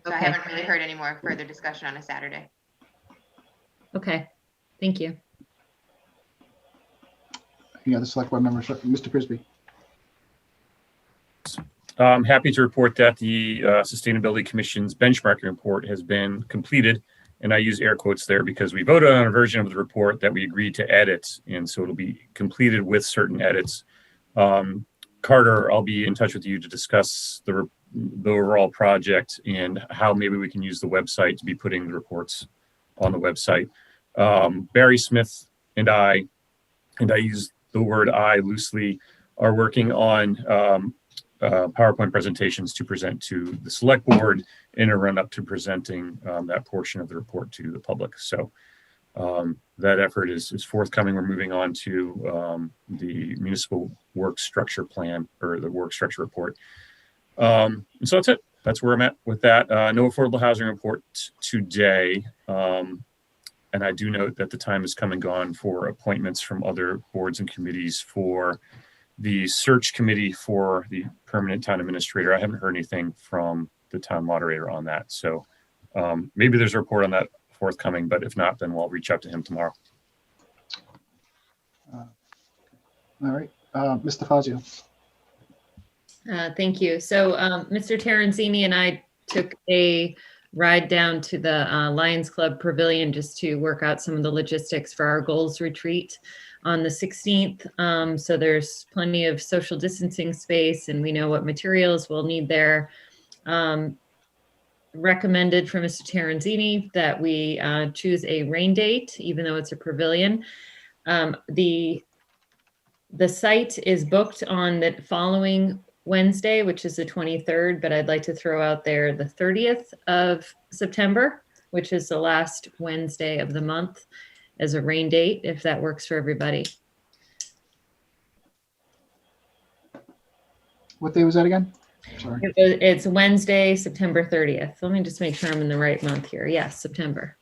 So Okay. I haven't really heard any more further discussion on a Saturday. Okay, thank you. Any other select board members? Mr. Prisby. I'm happy to report that the Sustainability Commission's benchmarking report has been completed. And I use air quotes there because we voted on a version of the report that we agreed to edit. And so it'll be completed with certain edits. Carter, I'll be in touch with you to discuss the overall project and how maybe we can use the website to be putting the reports on the website. Barry Smith and I use the word I loosely, are working on PowerPoint presentations to present to the select board in a run up to presenting that portion of the report to the public. So that effort is forthcoming. We're moving on to the municipal work structure plan, or the work structure report. And so that's it. That's where I'm at with that. No affordable housing report today. And I do note that the time has come and gone for appointments from other boards and committees for the search committee for the permanent town administrator. I haven't heard anything from the town moderator on that. So maybe there's a report on that forthcoming, but if not, then we'll reach out to him tomorrow. All right. Mr. Fazio. Thank you. So Mr. Terenzini and I took a ride down to the Lions Club Pavilion just to work out some of the logistics for our goals retreat on the 16th. So there's plenty of social distancing space and we know what materials we'll need there. recommended from Mr. Terenzini that we choose a rain date, even though it's a pavilion. The site is booked on the following Wednesday, which is the 23rd, but I'd like to throw out there the 30th of September, which is the last Wednesday of the month, as a rain date, if that works for everybody. What day was that again? Sorry. It's Wednesday, September 30th. Let me just make sure I'm in the right month here. Yes, September.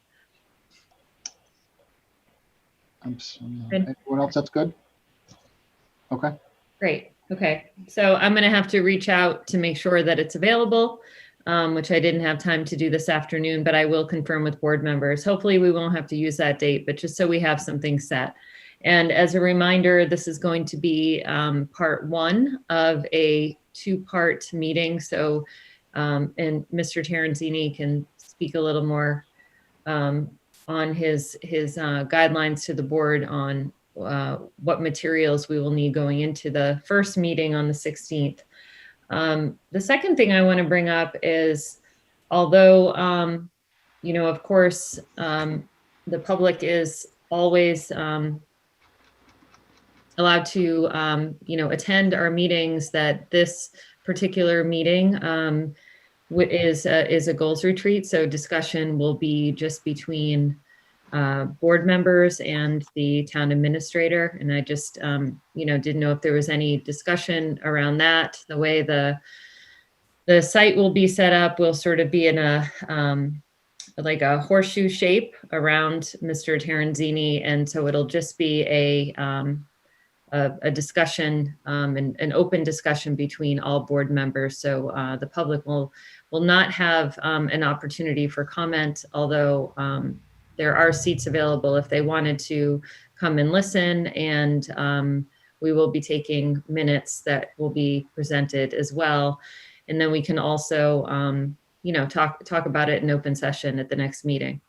Anyone else that's good? Okay. Great. Okay. So I'm going to have to reach out to make sure that it's available, which I didn't have time to do this afternoon, but I will confirm with board members. Hopefully we won't have to use that date, but just so we have something set. And as a reminder, this is going to be part one of a two-part meeting. So, and Mr. Terenzini can speak a little more on his guidelines to the board on what materials we will need going into the first meeting on the 16th. The second thing I want to bring up is, although, you know, of course, the public is always allowed to, you know, attend our meetings, that this particular meeting is a goals retreat. So discussion will be just between board members and the town administrator. And I just, you know, didn't know if there was any discussion around that. The way the site will be set up will sort of be in a like a horseshoe shape around Mr. Terenzini, and so it'll just be a discussion, an open discussion between all board members. So the public will not have an opportunity for comment, although there are seats available if they wanted to come and listen, and we will be taking minutes that will be presented as well. And then we can also, you know, talk about it in open session at the next meeting.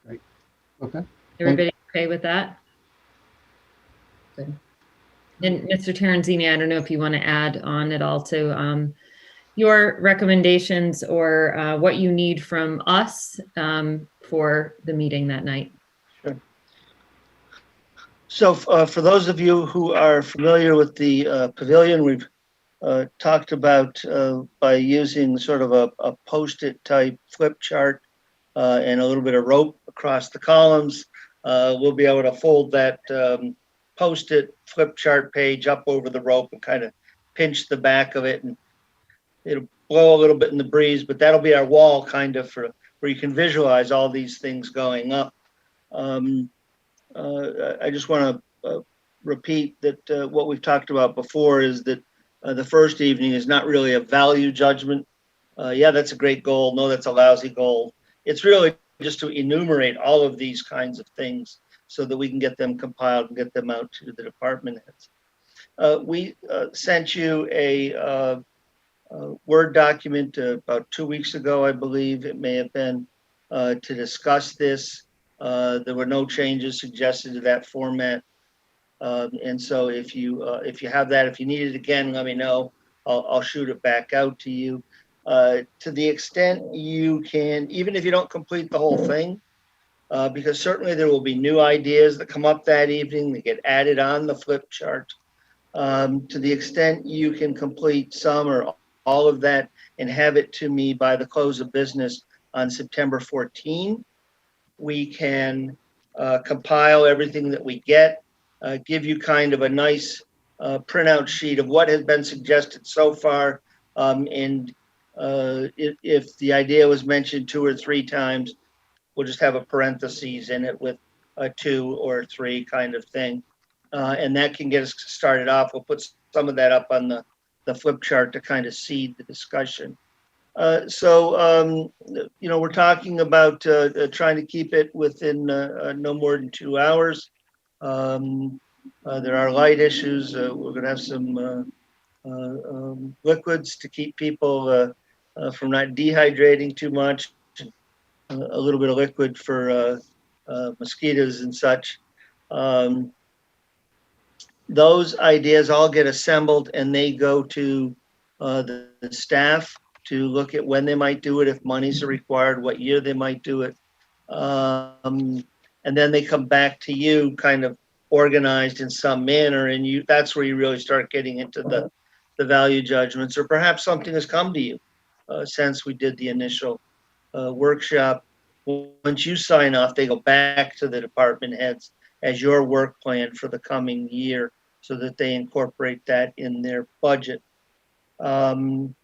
Great. Okay. Everybody okay with that? Good. And Mr. Terenzini, I don't know if you want to add on at all to your recommendations or what you need from us for the meeting that night. Sure. So for those of you who are familiar with the pavilion, we've talked about by using sort of a post-it type flip chart and a little bit of rope across the columns, we'll be able to fold that post-it flip chart page up over the rope and kind of pinch the back of it, and it'll blow a little bit in the breeze, but that'll be our wall kind of for where you can visualize all these things going up. I just want to repeat that what we've talked about before is that the first evening is not really a value judgment. Yeah, that's a great goal. No, that's a lousy goal. It's really just to enumerate all of these kinds of things so that we can get them compiled and get them out to the department heads. We sent you a Word document about 2 weeks ago, I believe it may have been, to discuss this. There were no changes suggested to that format. And so if you have that, if you need it again, let me know. I'll shoot it back out to you. To the extent you can, even if you don't complete the whole thing, because certainly there will be new ideas that come up that evening that get added on the flip chart. To the extent you can complete some or all of that and have it to me by the close of business on September 14, we can compile everything that we get, give you kind of a nice printout sheet of what has been suggested so far. And if the idea was mentioned 2 or 3 times, we'll just have a parentheses in it with a 2 or 3 kind of thing. And that can get us started off. We'll put some of that up on the flip chart to kind of seed the discussion. So, you know, we're talking about trying to keep it within no more than 2 hours. There are light issues. We're going to have some liquids to keep people from not dehydrating too much. A little bit of liquid for mosquitoes and such. Those ideas all get assembled and they go to the staff to look at when they might do it, if monies are required, what year they might do it. And then they come back to you kind of organized in some manner, and that's where you really start getting into the value judgments, or perhaps something has come to you since we did the initial workshop. Once you sign off, they go back to the department heads as your work plan for the coming year so that they incorporate that in their budget. And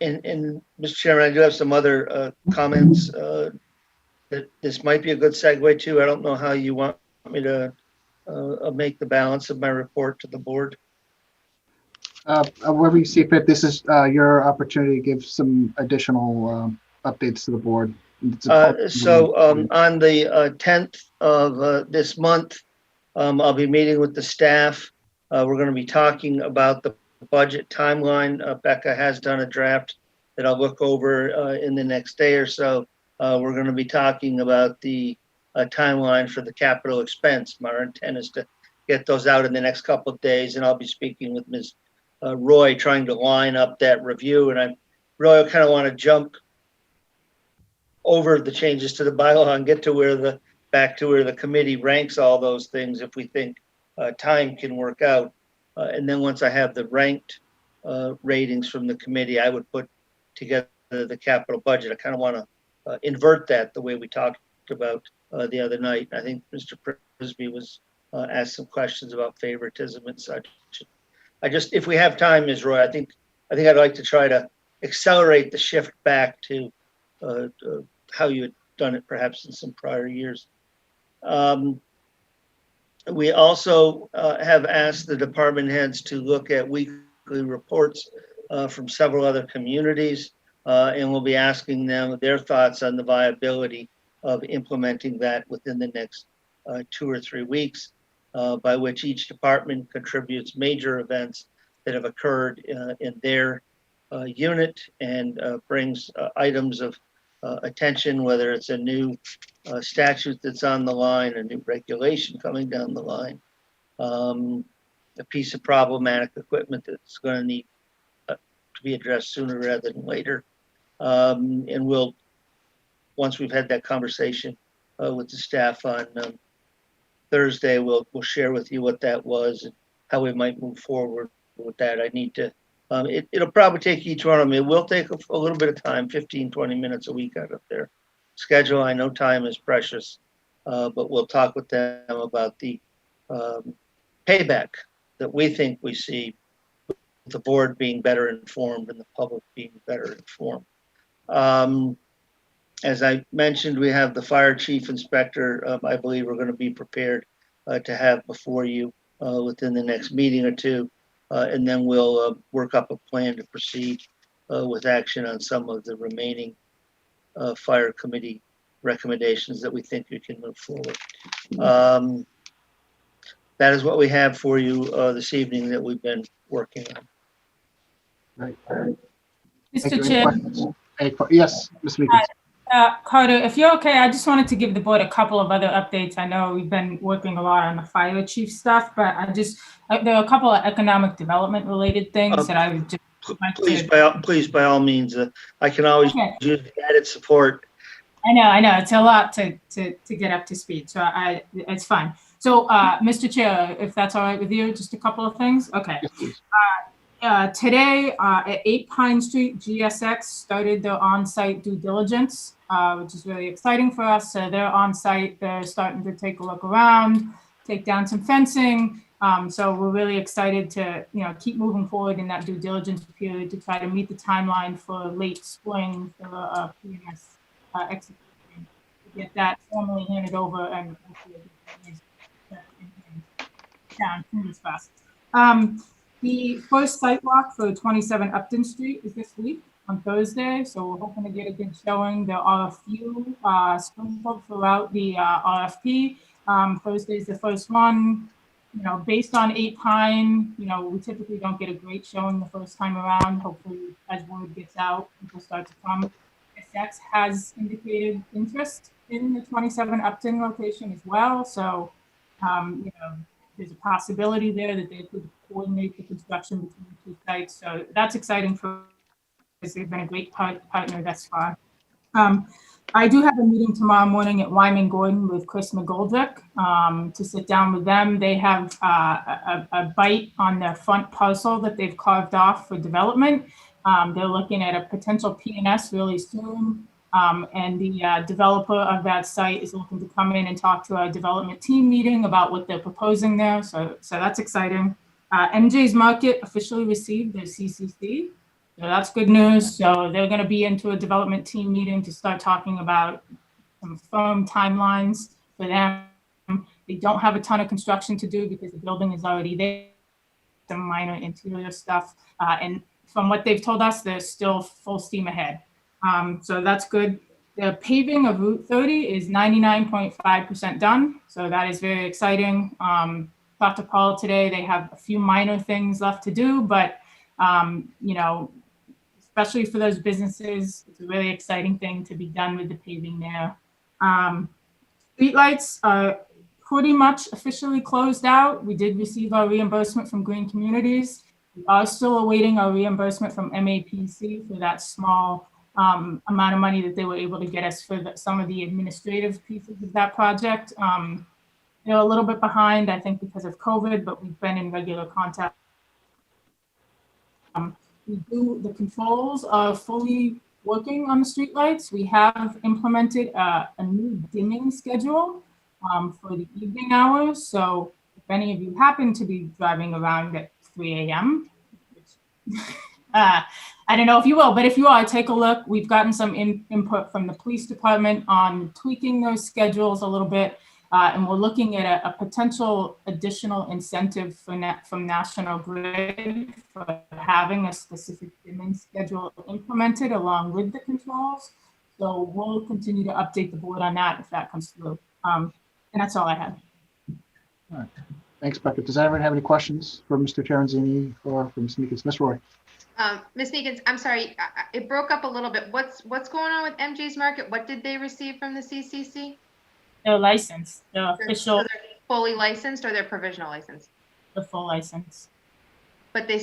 Mr. Chairman, I do have some other comments that this might be a good segue to. I don't know how you want me to make the balance of my report to the board. Wherever you see fit, this is your opportunity to give some additional updates to the board. So on the 10th of this month, I'll be meeting with the staff. We're going to be talking about the budget timeline. Becca has done a draft that I'll look over in the next day or so. We're going to be talking about the timeline for the capital expense. My intent is to get those out in the next couple of days, and I'll be speaking with Ms. Roy, trying to line up that review. And I really kind of want to jump over the changes to the bylaw and get to back to where the committee ranks all those things if we think time can work out. And then once I have the ranked ratings from the committee, I would put together the capital budget. I kind of want to invert that the way we talked about the other night. I think Mr. Prisby was asked some questions about favoritism and such. If we have time, Ms. Roy, I think I'd like to try to accelerate the shift back to how you had done it perhaps in some prior years. We also have asked the department heads to look at weekly reports from several other communities, and we'll be asking them their thoughts on the viability of implementing that within the next 2 or 3 weeks, by which each department contributes major events that have occurred in their unit and brings items of attention, whether it's a new statute that's on the line, a new regulation coming down the line, a piece of problematic equipment that's going to need to be addressed sooner rather than later. And once we've had that conversation with the staff on Thursday, we'll share with you what that was and how we might move forward with that. I need to, it'll probably take each one of them. It will take a little bit of time, 15, 20 minutes a week out of their schedule. I know time is precious, but we'll talk with them about the payback that we think we see with the board being better informed and the public being better informed. As I mentioned, we have the fire chief inspector. I believe we're going to be prepared to have before you within the next meeting or two. And then we'll work up a plan to proceed with action on some of the remaining fire committee recommendations that we think we can move forward. That is what we have for you this evening that we've been working on. Right. Mr. Chair. Yes, Ms. Meekins. Carter, if you're okay, I just wanted to give the board a couple of other updates. I know we've been working a lot on the fire chief stuff, but there are a couple of economic development related things that I would just Please, by all means, I can always use added support. I know, it's a lot to get up to speed, so it's fine. So, Mr. Chair, if that's all right with you, just a couple of things. Okay. Today at 8 Pine Street, GSX started their on-site due diligence, which is really exciting for us. So they're on-site, they're starting to take a look around, take down some fencing. So we're really excited to keep moving forward in that due diligence period to try to meet the timeline for late spring for PMS execution, to get that formally handed over and down as fast. The first site walk for 27 Upton Street is this week on Thursday, so we're hoping to get a good showing. There are a few sprinkled throughout the RFP. Thursday is the first one. Based on 8 Pine, we typically don't get a great showing the first time around. Hopefully, as word gets out, people start to come. SX has indicated interest in the 27 Upton location as well. So, there's a possibility there that they could coordinate the construction between the two sites. So that's exciting for us. They've been a great partner thus far. I do have a meeting tomorrow morning at Wyman Gordon with Chris McGoldrick to sit down with them. They have a bite on their front parcel that they've carved off for development. They're looking at a potential P&S really soon. And the developer of that site is looking to come in and talk to our development team meeting about what they're proposing there. So that's exciting. MJ's Market officially received their CCC. So that's good news. So they're going to be into a development team meeting to start talking about some firm timelines for them. They don't have a ton of construction to do because the building is already there. Some minor interior stuff. And from what they've told us, they're still full steam ahead. So that's good. The paving of Route 30 is 99.5% done. So that is very exciting. Talked to Paul today. They have a few minor things left to do, but you know, especially for those businesses, it's a really exciting thing to be done with the paving there. Streetlights are pretty much officially closed out. We did receive our reimbursement from Green Communities. We are still awaiting our reimbursement from MAPC for that small amount of money that they were able to get us for some of the administrative pieces of that project. They're a little bit behind, I think, because of COVID, but we've been in regular contact. The controls are fully working on the streetlights. We have implemented a new dimming schedule for the evening hours. So if any of you happen to be driving around at 3 a.m., I don't know if you will, but if you are, take a look. We've gotten some input from the police department on tweaking those schedules a little bit. And we're looking at a potential additional incentive from National Grid for having a specific dimming schedule implemented along with the controls. So we'll continue to update the board on that if that comes through. And that's all I have. All right. Thanks, Becca. Does anyone have any questions for Mr. Terenzini or for Ms. Meekins? Ms. Roy. Ms. Meekins, I'm sorry, it broke up a little bit. What's going on with MJ's Market? What did they receive from the CCC? They're licensed. They're official. So they're fully licensed or they're provisional license? The full license. But they.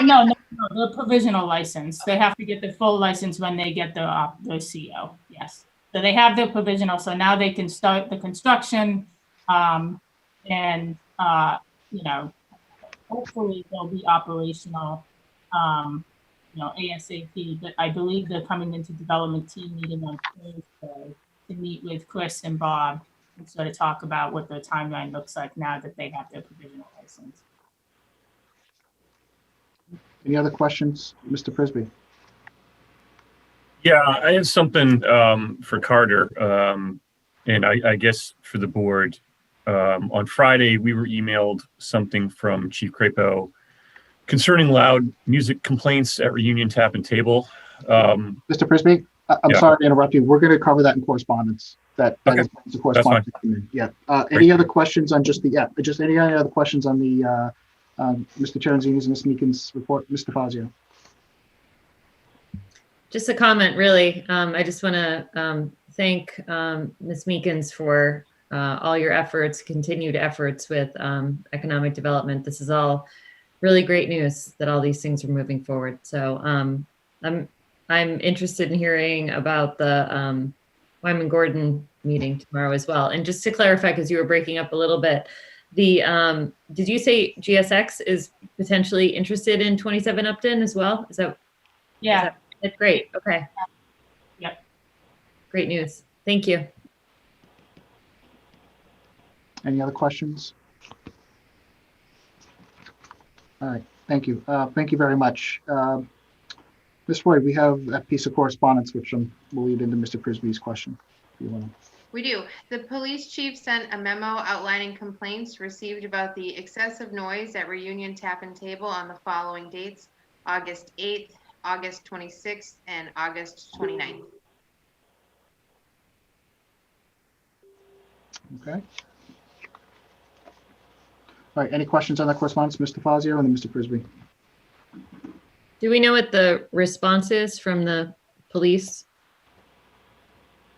No, they're provisional license. They have to get the full license when they get their CO. Yes. So they have their provisional. So now they can start the construction, and you know, hopefully they'll be operational, you know, ASAP. But I believe they're coming into development team meeting on Thursday to meet with Chris and Bob and sort of talk about what their timeline looks like now that they have their provisional license. Any other questions, Mr. Prisby? Yeah, I have something for Carter, and I guess for the board. On Friday, we were emailed something from Chief Crapo concerning loud music complaints at Reunion Tap and Table. Mr. Prisby, I'm sorry to interrupt you. We're going to cover that in correspondence. That Okay. is the correspondence document. Yeah. Any other questions on just any other questions on the Mr. Terenzini's and Ms. Meekins' report? Mr. Fazio. Just a comment, really. I just want to thank Ms. Meekins for all your efforts, continued efforts with economic development. This is all really great news that all these things are moving forward. So I'm interested in hearing about the Wyman Gordon meeting tomorrow as well. And just to clarify, because you were breaking up a little bit, the did you say GSX is potentially interested in 27 Upton as well? Is that? Yeah. That's great. Okay. Yep. Great news. Thank you. Any other questions? All right. Thank you. Thank you very much. Ms. Roy, we have that piece of correspondence, which will lead into Mr. Prisby's question. If you want to. We do. The police chief sent a memo outlining complaints received about the excessive noise at Reunion Tap and Table on the following dates: August 8th, August 26th, and August 29th. Okay. All right. Any questions on that correspondence, Mr. Fazio and then Mr. Prisby? Do we know what the response is from the police?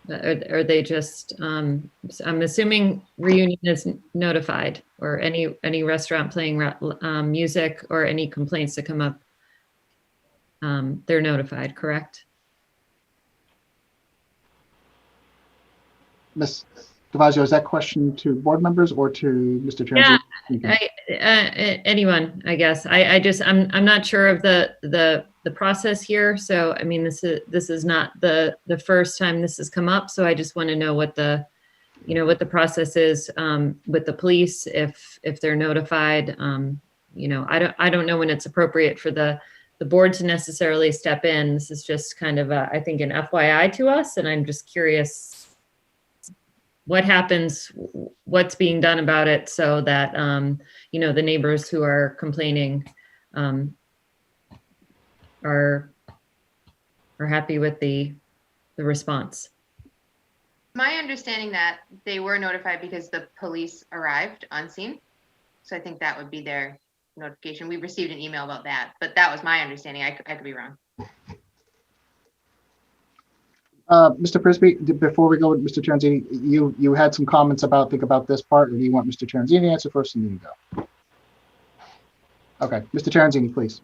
Are they just, I'm assuming Reunion is notified, or any restaurant playing music or any complaints that come up, they're notified, correct? Ms. Davazio, is that question to board members or to Mr. Transi? Anyone, I guess. I'm not sure of the process here. So, I mean, this is not the first time this has come up. So I just want to know what the process is with the police, if they're notified. I don't know when it's appropriate for the board to necessarily step in. This is just kind of I think an FYI to us, and I'm just curious what happens, what's being done about it, so that the neighbors who are complaining are happy with the response. My understanding that they were notified because the police arrived on scene. So I think that would be their notification. We received an email about that, but that was my understanding. I could be wrong. Mr. Prisby, before we go with Mr. Tranzini, you had some comments about this part, or do you want Mr. Tranzini to answer first and then you go? Okay, Mr. Tranzini, please.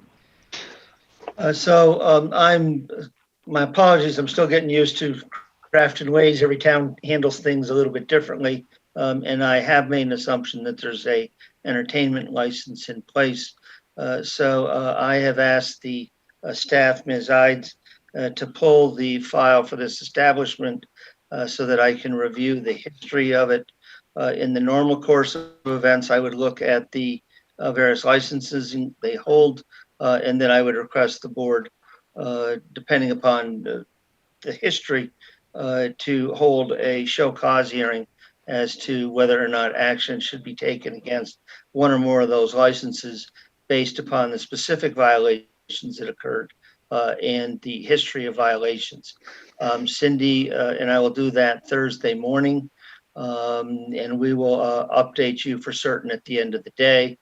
My apologies, I'm still getting used to craft and ways. Every town handles things a little bit differently. And I have made an assumption that there's a entertainment license in place. I have asked the staff, Ms. Ides, to pull the file for this establishment so that I can review the history of it. In the normal course of events, I would look at the various licenses they hold, and then I would request the board, depending upon the history, to hold a show cause hearing as to whether or not action should be taken against one or more of those licenses based upon the specific violations that occurred and the history of violations. Cindy and I will do that Thursday morning, and we will update you for certain at the end of the day.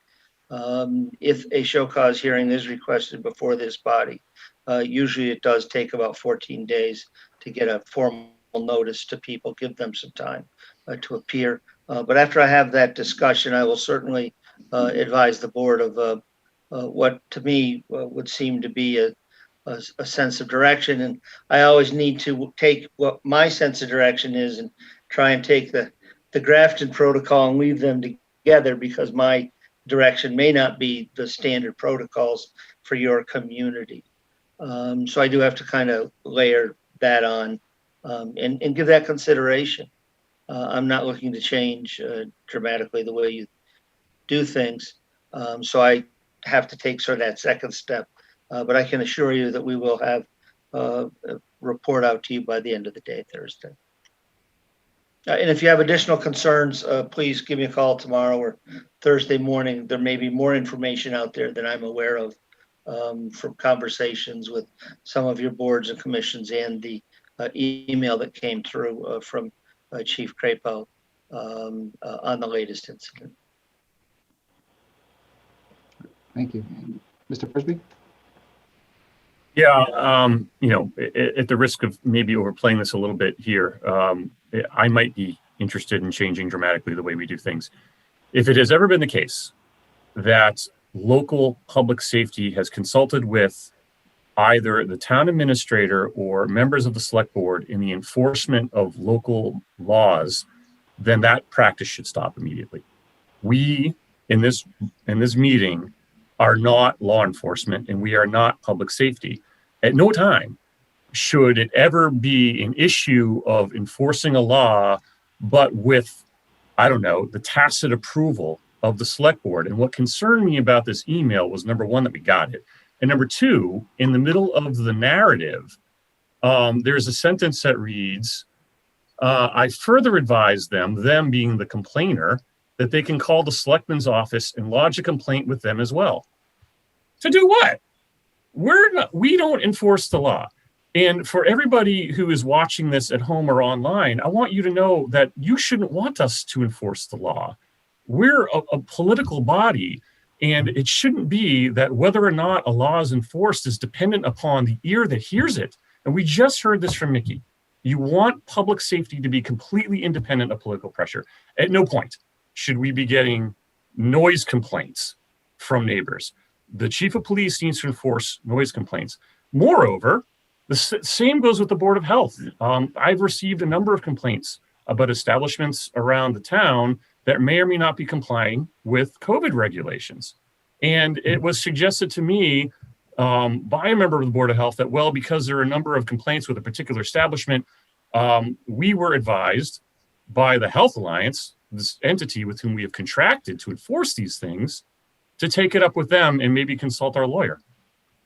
If a show cause hearing is requested before this body, usually it does take about 14 days to get a formal notice to people, give them some time to appear. But after I have that discussion, I will certainly advise the board of what to me would seem to be a sense of direction. And I always need to take what my sense of direction is and try and take the Grafton protocol and weave them together, because my direction may not be the standard protocols for your community. So I do have to kind of layer that on and give that consideration. I'm not looking to change dramatically the way you do things. So I have to take sort of that second step. But I can assure you that we will have a report out to you by the end of the day, Thursday. And if you have additional concerns, please give me a call tomorrow or Thursday morning. There may be more information out there than I'm aware of from conversations with some of your boards and commissions and the email that came through from Chief Crapo on the latest incident. Thank you. Mr. Prisby? Yeah, at the risk of maybe overplaying this a little bit here, I might be interested in changing dramatically the way we do things. If it has ever been the case that local public safety has consulted with either the town administrator or members of the select board in the enforcement of local laws, then that practice should stop immediately. We, in this meeting, are not law enforcement and we are not public safety. At no time should it ever be an issue of enforcing a law, but with, I don't know, the tacit approval of the select board. And what concerned me about this email was, number one, that we got it. And number two, in the middle of the narrative, there's a sentence that reads, I further advise them being the complainer, that they can call the selectman's office and lodge a complaint with them as well. To do what? We don't enforce the law. And for everybody who is watching this at home or online, I want you to know that you shouldn't want us to enforce the law. We're a political body, and it shouldn't be that whether or not a law is enforced is dependent upon the ear that hears it. And we just heard this from Mickey. You want public safety to be completely independent of political pressure. At no point should we be getting noise complaints from neighbors. The chief of police needs to enforce noise complaints. Moreover, the same goes with the Board of Health. I've received a number of complaints about establishments around the town that may or may not be complying with COVID regulations. And it was suggested to me by a member of the Board of Health that, well, because there are a number of complaints with a particular establishment, we were advised by the Health Alliance, this entity with whom we have contracted to enforce these things, to take it up with them and maybe consult our lawyer.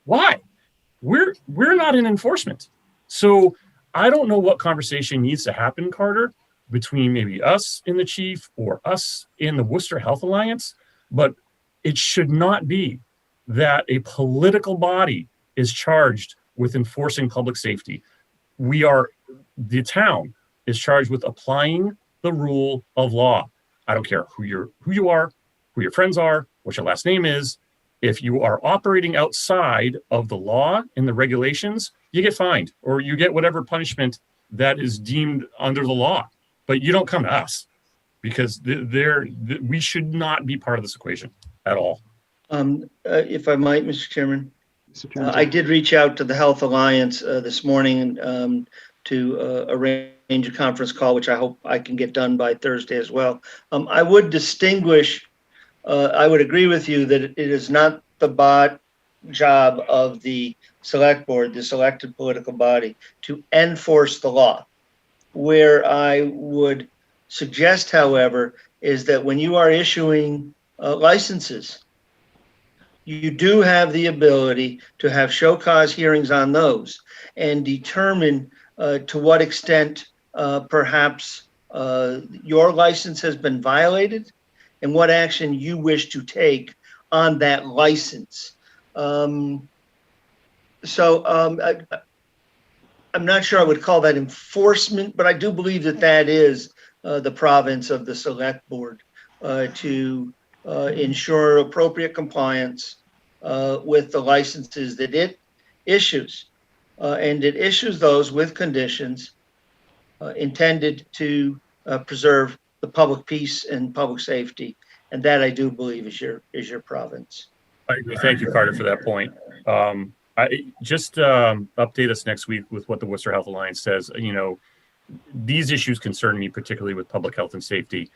Why? We're not in enforcement. So I don't know what conversation needs to happen, Carter, between maybe us and the chief or us in the Worcester Health Alliance, but it should not be that a political body is charged with enforcing public safety. The town is charged with applying the rule of law. I don't care who you are, who your friends are, what your last name is. If you are operating outside of the law and the regulations, you get fined or you get whatever punishment that is deemed under the law. But you don't come to us because we should not be part of this equation at all. If I might, Mr. Chairman, I did reach out to the Health Alliance this morning to arrange a conference call, which I hope I can get done by Thursday as well. I would distinguish, I would agree with you that it is not the job of the select board, this elected political body, to enforce the law. Where I would suggest, however, is that when you are issuing licenses, you do have the ability to have show cause hearings on those and determine to what extent perhaps your license has been violated and what action you wish to take on that license. I'm not sure I would call that enforcement, but I do believe that that is the province of the select board to ensure appropriate compliance with the licenses that it issues. And it issues those with conditions intended to preserve the public peace and public safety. And that I do believe is your province. I agree. Thank you, Carter, for that point. Update us next week with what the Worcester Health Alliance says. These issues concern me, particularly with public health and safety.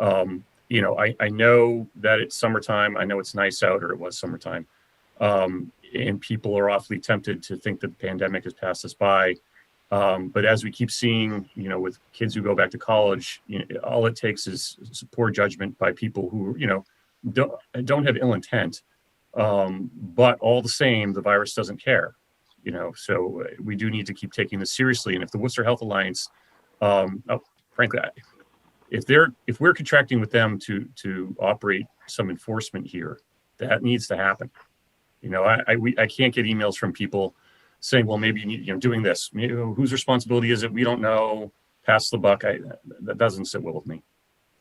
I know that it's summertime. I know it's nice out, or it was summertime. And people are awfully tempted to think that the pandemic has passed us by. But as we keep seeing, with kids who go back to college, all it takes is poor judgment by people who, don't have ill intent. But all the same, the virus doesn't care, so we do need to keep taking this seriously. And if the Worcester Health Alliance, frankly, if we're contracting with them to operate some enforcement here, that needs to happen. I can't get emails from people saying, well, maybe you need, doing this, whose responsibility is it? We don't know, pass the buck. That doesn't sit well with me.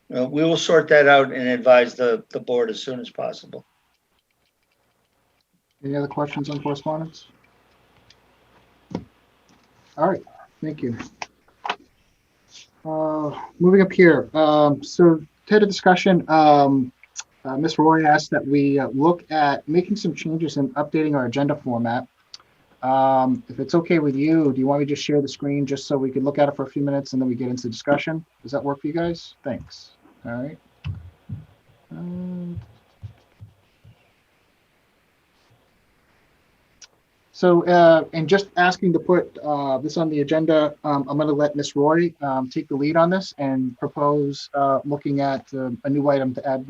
Well, we will sort that out and advise the board as soon as possible. Any other questions on correspondence? All right, thank you. Moving up here, so to the discussion, Ms. Roy asked that we look at making some changes and updating our agenda format. If it's okay with you, do you want me to just share the screen just so we can look at it for a few minutes and then we get into discussion? Does that work for you guys? Thanks. All right. So, and just asking to put this on the agenda, I'm going to let Ms. Roy take the lead on this and propose looking at a new item to add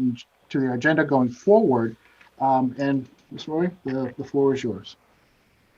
to the agenda going forward. And Ms. Roy, the floor is yours.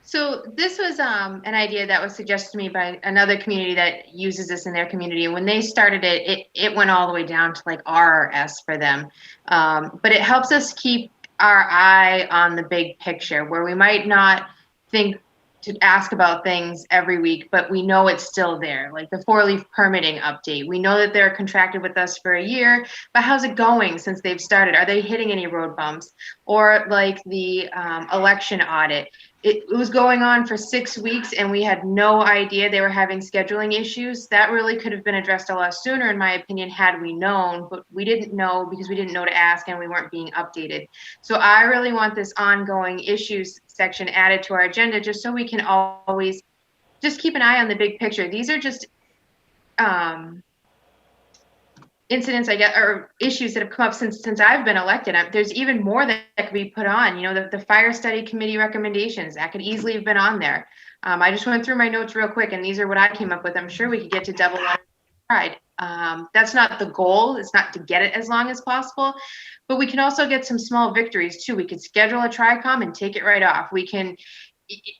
So this was an idea that was suggested to me by another community that uses this in their community. And when they started it went all the way down to like RRS for them. But it helps us keep our eye on the big picture where we might not think to ask about things every week, but we know it's still there. Like the 4-leaf permitting update. We know that they're contracted with us for a year, but how's it going since they've started? Are they hitting any road bumps? Or like the election audit. it was going on for 6 weeks and we had no idea they were having scheduling issues. That really could have been addressed a lot sooner, in my opinion, had we known, but we didn't know because we didn't know to ask and we weren't being updated. So I really want this ongoing issues section added to our agenda, just so we can always just keep an eye on the big picture. These are just incidents, I guess, or issues that have come up since I've been elected. There's even more that could be put on. You know, the fire study committee recommendations that could easily have been on there. I just went through my notes real quick, and these are what I came up with. I'm sure we could get to double that. That's not the goal. It's not to get it as long as possible, but we can also get some small victories too. We could schedule a TRICOM and take it right off. We can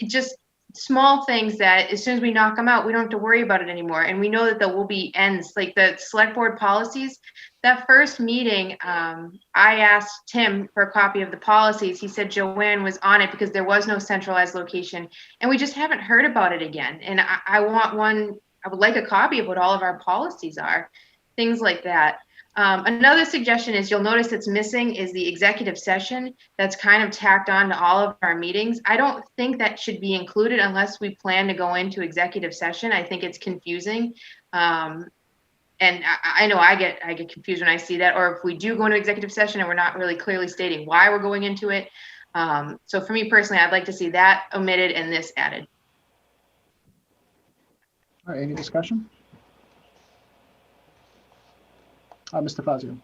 just small things that as soon as we knock them out, we don't have to worry about it anymore. And we know that there will be ends, like the select board policies. That first meeting, I asked Tim for a copy of the policies. He said Joanne was on it because there was no centralized location, and we just haven't heard about it again. And I want one, I would like a copy of what all of our policies are, things like that. Another suggestion is, you'll notice it's missing is the executive session. That's kind of tacked on to all of our meetings. I don't think that should be included unless we plan to go into executive session. I think it's confusing. And I know I get confused when I see that, or if we do go into executive session and we're not really clearly stating why we're going into it. So for me personally, I'd like to see that omitted and this added. All right, any discussion? Mr. Fazio.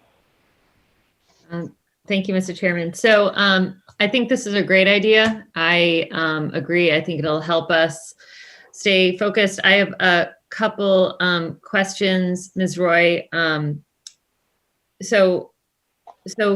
Thank you, Mr. Chairman. So I think this is a great idea. I agree. I think it'll help us stay focused. I have a couple questions, Ms. Roy. So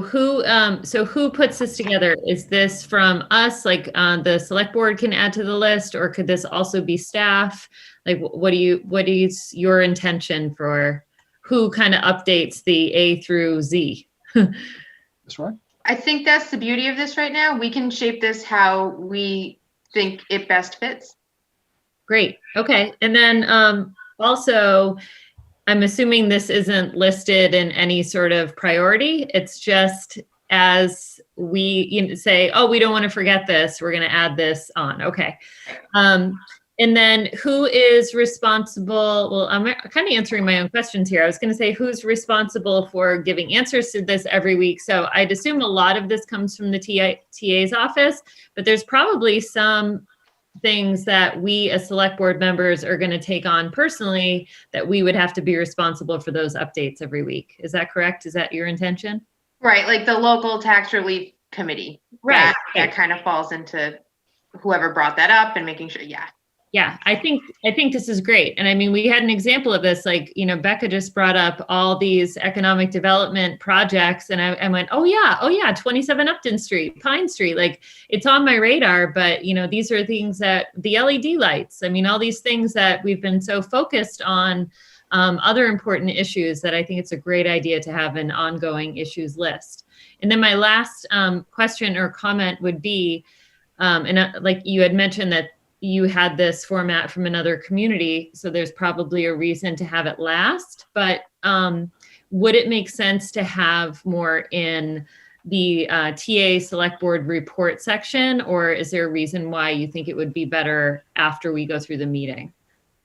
who puts this together? Is this from us, like the select board can add to the list, or could this also be staff? Like, what is your intention for who kind of updates the A through Z? That's right. I think that's the beauty of this right now. We can shape this how we think it best fits. Great. Okay. And then also, I'm assuming this isn't listed in any sort of priority. It's just as we say, oh, we don't want to forget this, we're going to add this on. Okay. And then who is responsible? Well, I'm kind of answering my own questions here. I was going to say, who's responsible for giving answers to this every week? So I'd assume a lot of this comes from the TA's office, but there's probably some things that we as select board members are going to take on personally that we would have to be responsible for those updates every week. Is that correct? Is that your intention? Right, like the local tax relief committee. Right. That kind of falls into whoever brought that up and making sure, yeah. Yeah, I think this is great. And I mean, we had an example of this, like, Becca just brought up all these economic development projects, and I went, oh yeah, 27 Upton Street, Pine Street, like it's on my radar, but these are things that the LED lights, I mean, all these things that we've been so focused on, other important issues that I think it's a great idea to have an ongoing issues list. And then my last question or comment would be, like you had mentioned that you had this format from another community, so there's probably a reason to have it last, but would it make sense to have more in the TA select board report section, or is there a reason why you think it would be better after we go through the meeting?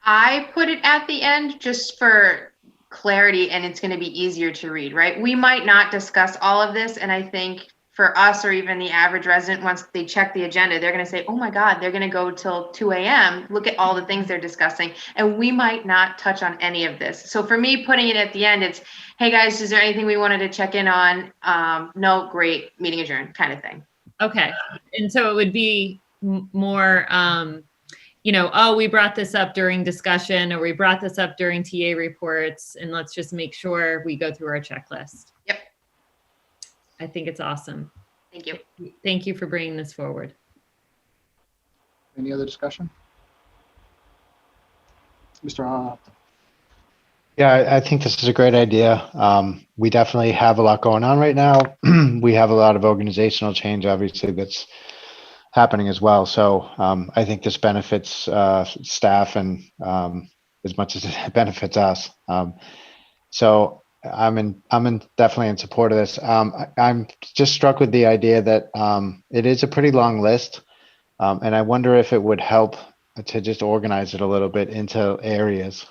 I put it at the end just for clarity, and it's going to be easier to read, right? We might not discuss all of this, and I think for us, or even the average resident, once they check the agenda, they're going to say, oh my God, they're going to go till 2 a.m. Look at all the things they're discussing. And we might not touch on any of this. So for me, putting it at the end, it's, hey guys, is there anything we wanted to check in on? No, great, meeting adjourned kind of thing. Okay. And so it would be more, oh, we brought this up during discussion, or we brought this up during TA reports, and let's just make sure we go through our checklist. Yep. I think it's awesome. Thank you. Thank you for bringing this forward. Any other discussion? Mr. Ha. Yeah, I think this is a great idea. We definitely have a lot going on right now. We have a lot of organizational change, obviously, that's happening as well. So I think this benefits staff and as much as it benefits us. So I'm definitely in support of this. I'm just struck with the idea that it is a pretty long list. And I wonder if it would help to just organize it a little bit into areas,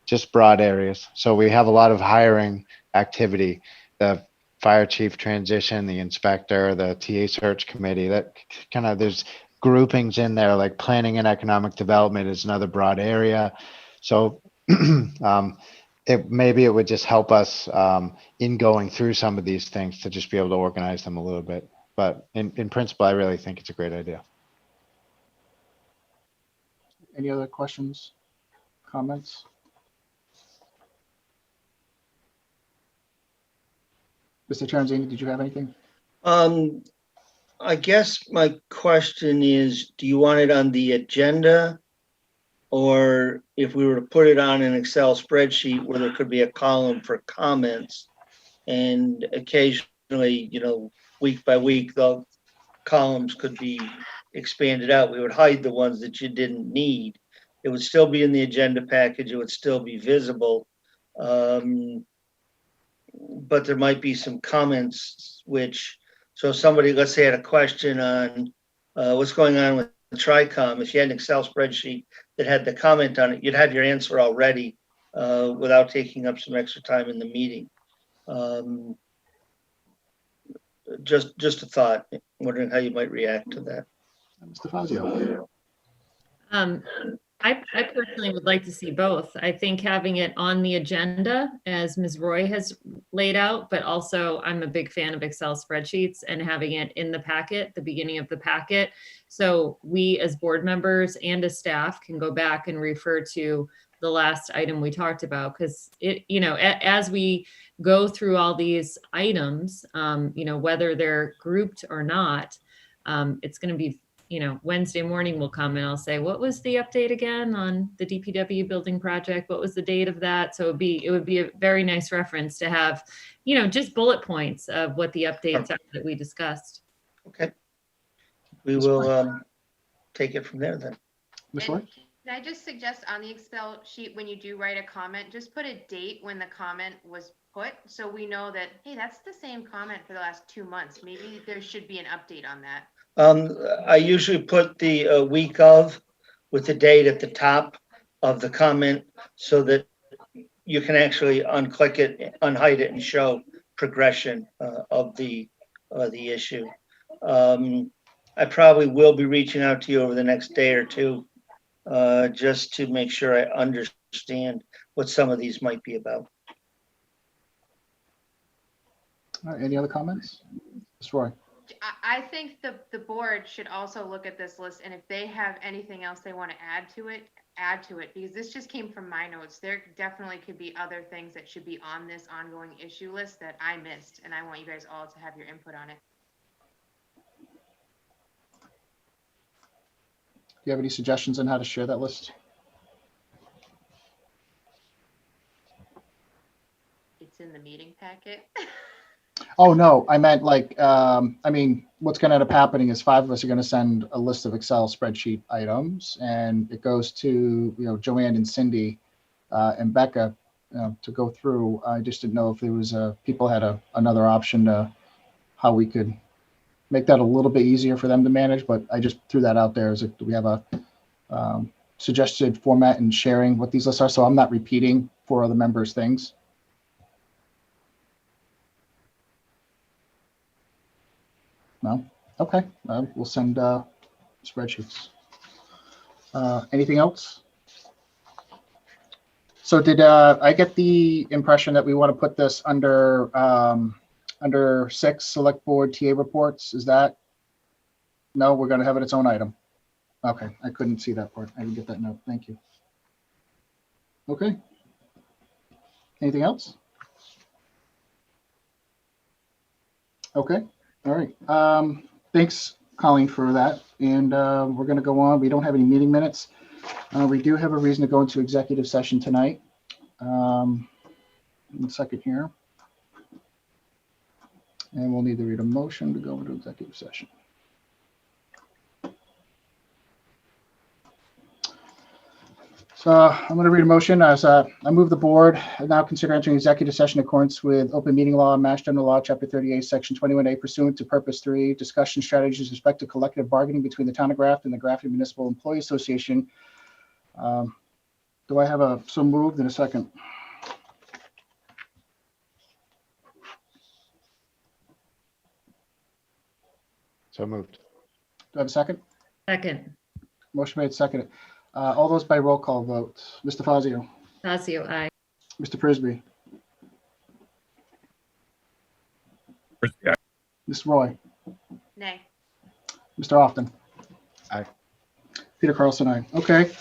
just broad areas. So we have a lot of hiring activity, the fire chief transition, the inspector, the TA search committee, that kind of, there's groupings in there, like planning and economic development is another broad area. So maybe it would just help us in going through some of these things to just be able to organize them a little bit. But in principle, I really think it's a great idea. Any other questions, comments? Mr. Terenzini, did you have anything? I guess my question is, do you want it on the agenda? Or if we were to put it on an Excel spreadsheet where there could be a column for comments, and occasionally, week by week, the columns could be expanded out. We would hide the ones that you didn't need. It would still be in the agenda package. It would still be visible. But there might be some comments so somebody, let's say, had a question on what's going on with TRICOM. If you had an Excel spreadsheet that had the comment on it, you'd have your answer already without taking up some extra time in the meeting. Just a thought, wondering how you might react to that. Mr. Fazio. I personally would like to see both. I think having it on the agenda, as Ms. Roy has laid out, but also I'm a big fan of Excel spreadsheets and having it in the packet, the beginning of the packet. So we as board members and as staff can go back and refer to the last item we talked about, because as we go through all these items, whether they're grouped or not, it's going to be, Wednesday morning will come and I'll say, what was the update again on the DPW building project? What was the date of that? So it would be a very nice reference to have, just bullet points of what the updates are that we discussed. Okay. We will take it from there then. Ms. Roy? Can I just suggest on the Excel sheet, when you do write a comment, just put a date when the comment was put, so we know that, hey, that's the same comment for the last 2 months. Maybe there should be an update on that. I usually put the week of with the date at the top of the comment so that you can actually unclick it, unhide it, and show progression of the issue. I probably will be reaching out to you over the next day or two just to make sure I understand what some of these might be about. All right, any other comments? Ms. Roy? I think the board should also look at this list, and if they have anything else they want to add to it, because this just came from my notes. There definitely could be other things that should be on this ongoing issue list that I missed, and I want you guys all to have your input on it. Do you have any suggestions on how to share that list? It's in the meeting packet. Oh, no, I meant what's going to end up happening is 5 of us are going to send a list of Excel spreadsheet items, and it goes to, Joanne and Cindy and Becca to go through. I just didn't know if there was people had another option to how we could make that a little bit easier for them to manage, but I just threw that out there as do we have a suggested format in sharing what these lists are, so I'm not repeating for other members' things. No? Okay, we'll send spreadsheets. Anything else? So did I get the impression that we want to put this under 6 select board TA reports? Is that? No, we're going to have it its own item. Okay, I couldn't see that part. I didn't get that note. Thank you. Okay. Anything else? Okay. All right. Thanks, Colleen, for that. And we're going to go on. We don't have any meeting minutes. We do have a reason to go into executive session tonight. 1 second here. And we'll need to read a motion to go into executive session. So I'm going to read a motion as I move the board now consider entering executive session in accordance with open meeting law, Mass General Law, Chapter 38, Section 21A, pursuant to Purpose 3, discussion strategies with respect to collective bargaining between the Town of Grafton and the Grafton Municipal Employee Association. Do I have a so moved in a second? So moved. Do I have a second? Second. Motion made, seconded. All those by roll call vote. Mr. Fazio, Fazio, aye. Mr. Prisby, Frisbee, aye. Ms. Roy, Nay. Mr. Often. Aye. Peter Carlson, aye. Okay.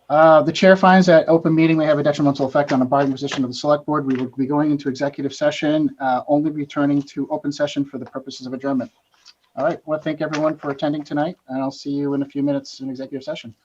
The chair finds that open meeting may have a detrimental effect on the bargaining position of the select board. We will be going into executive session, only returning to open session for the purposes of adjournment. All right. Well, thank everyone for attending tonight, and I'll see you in a few minutes in executive session.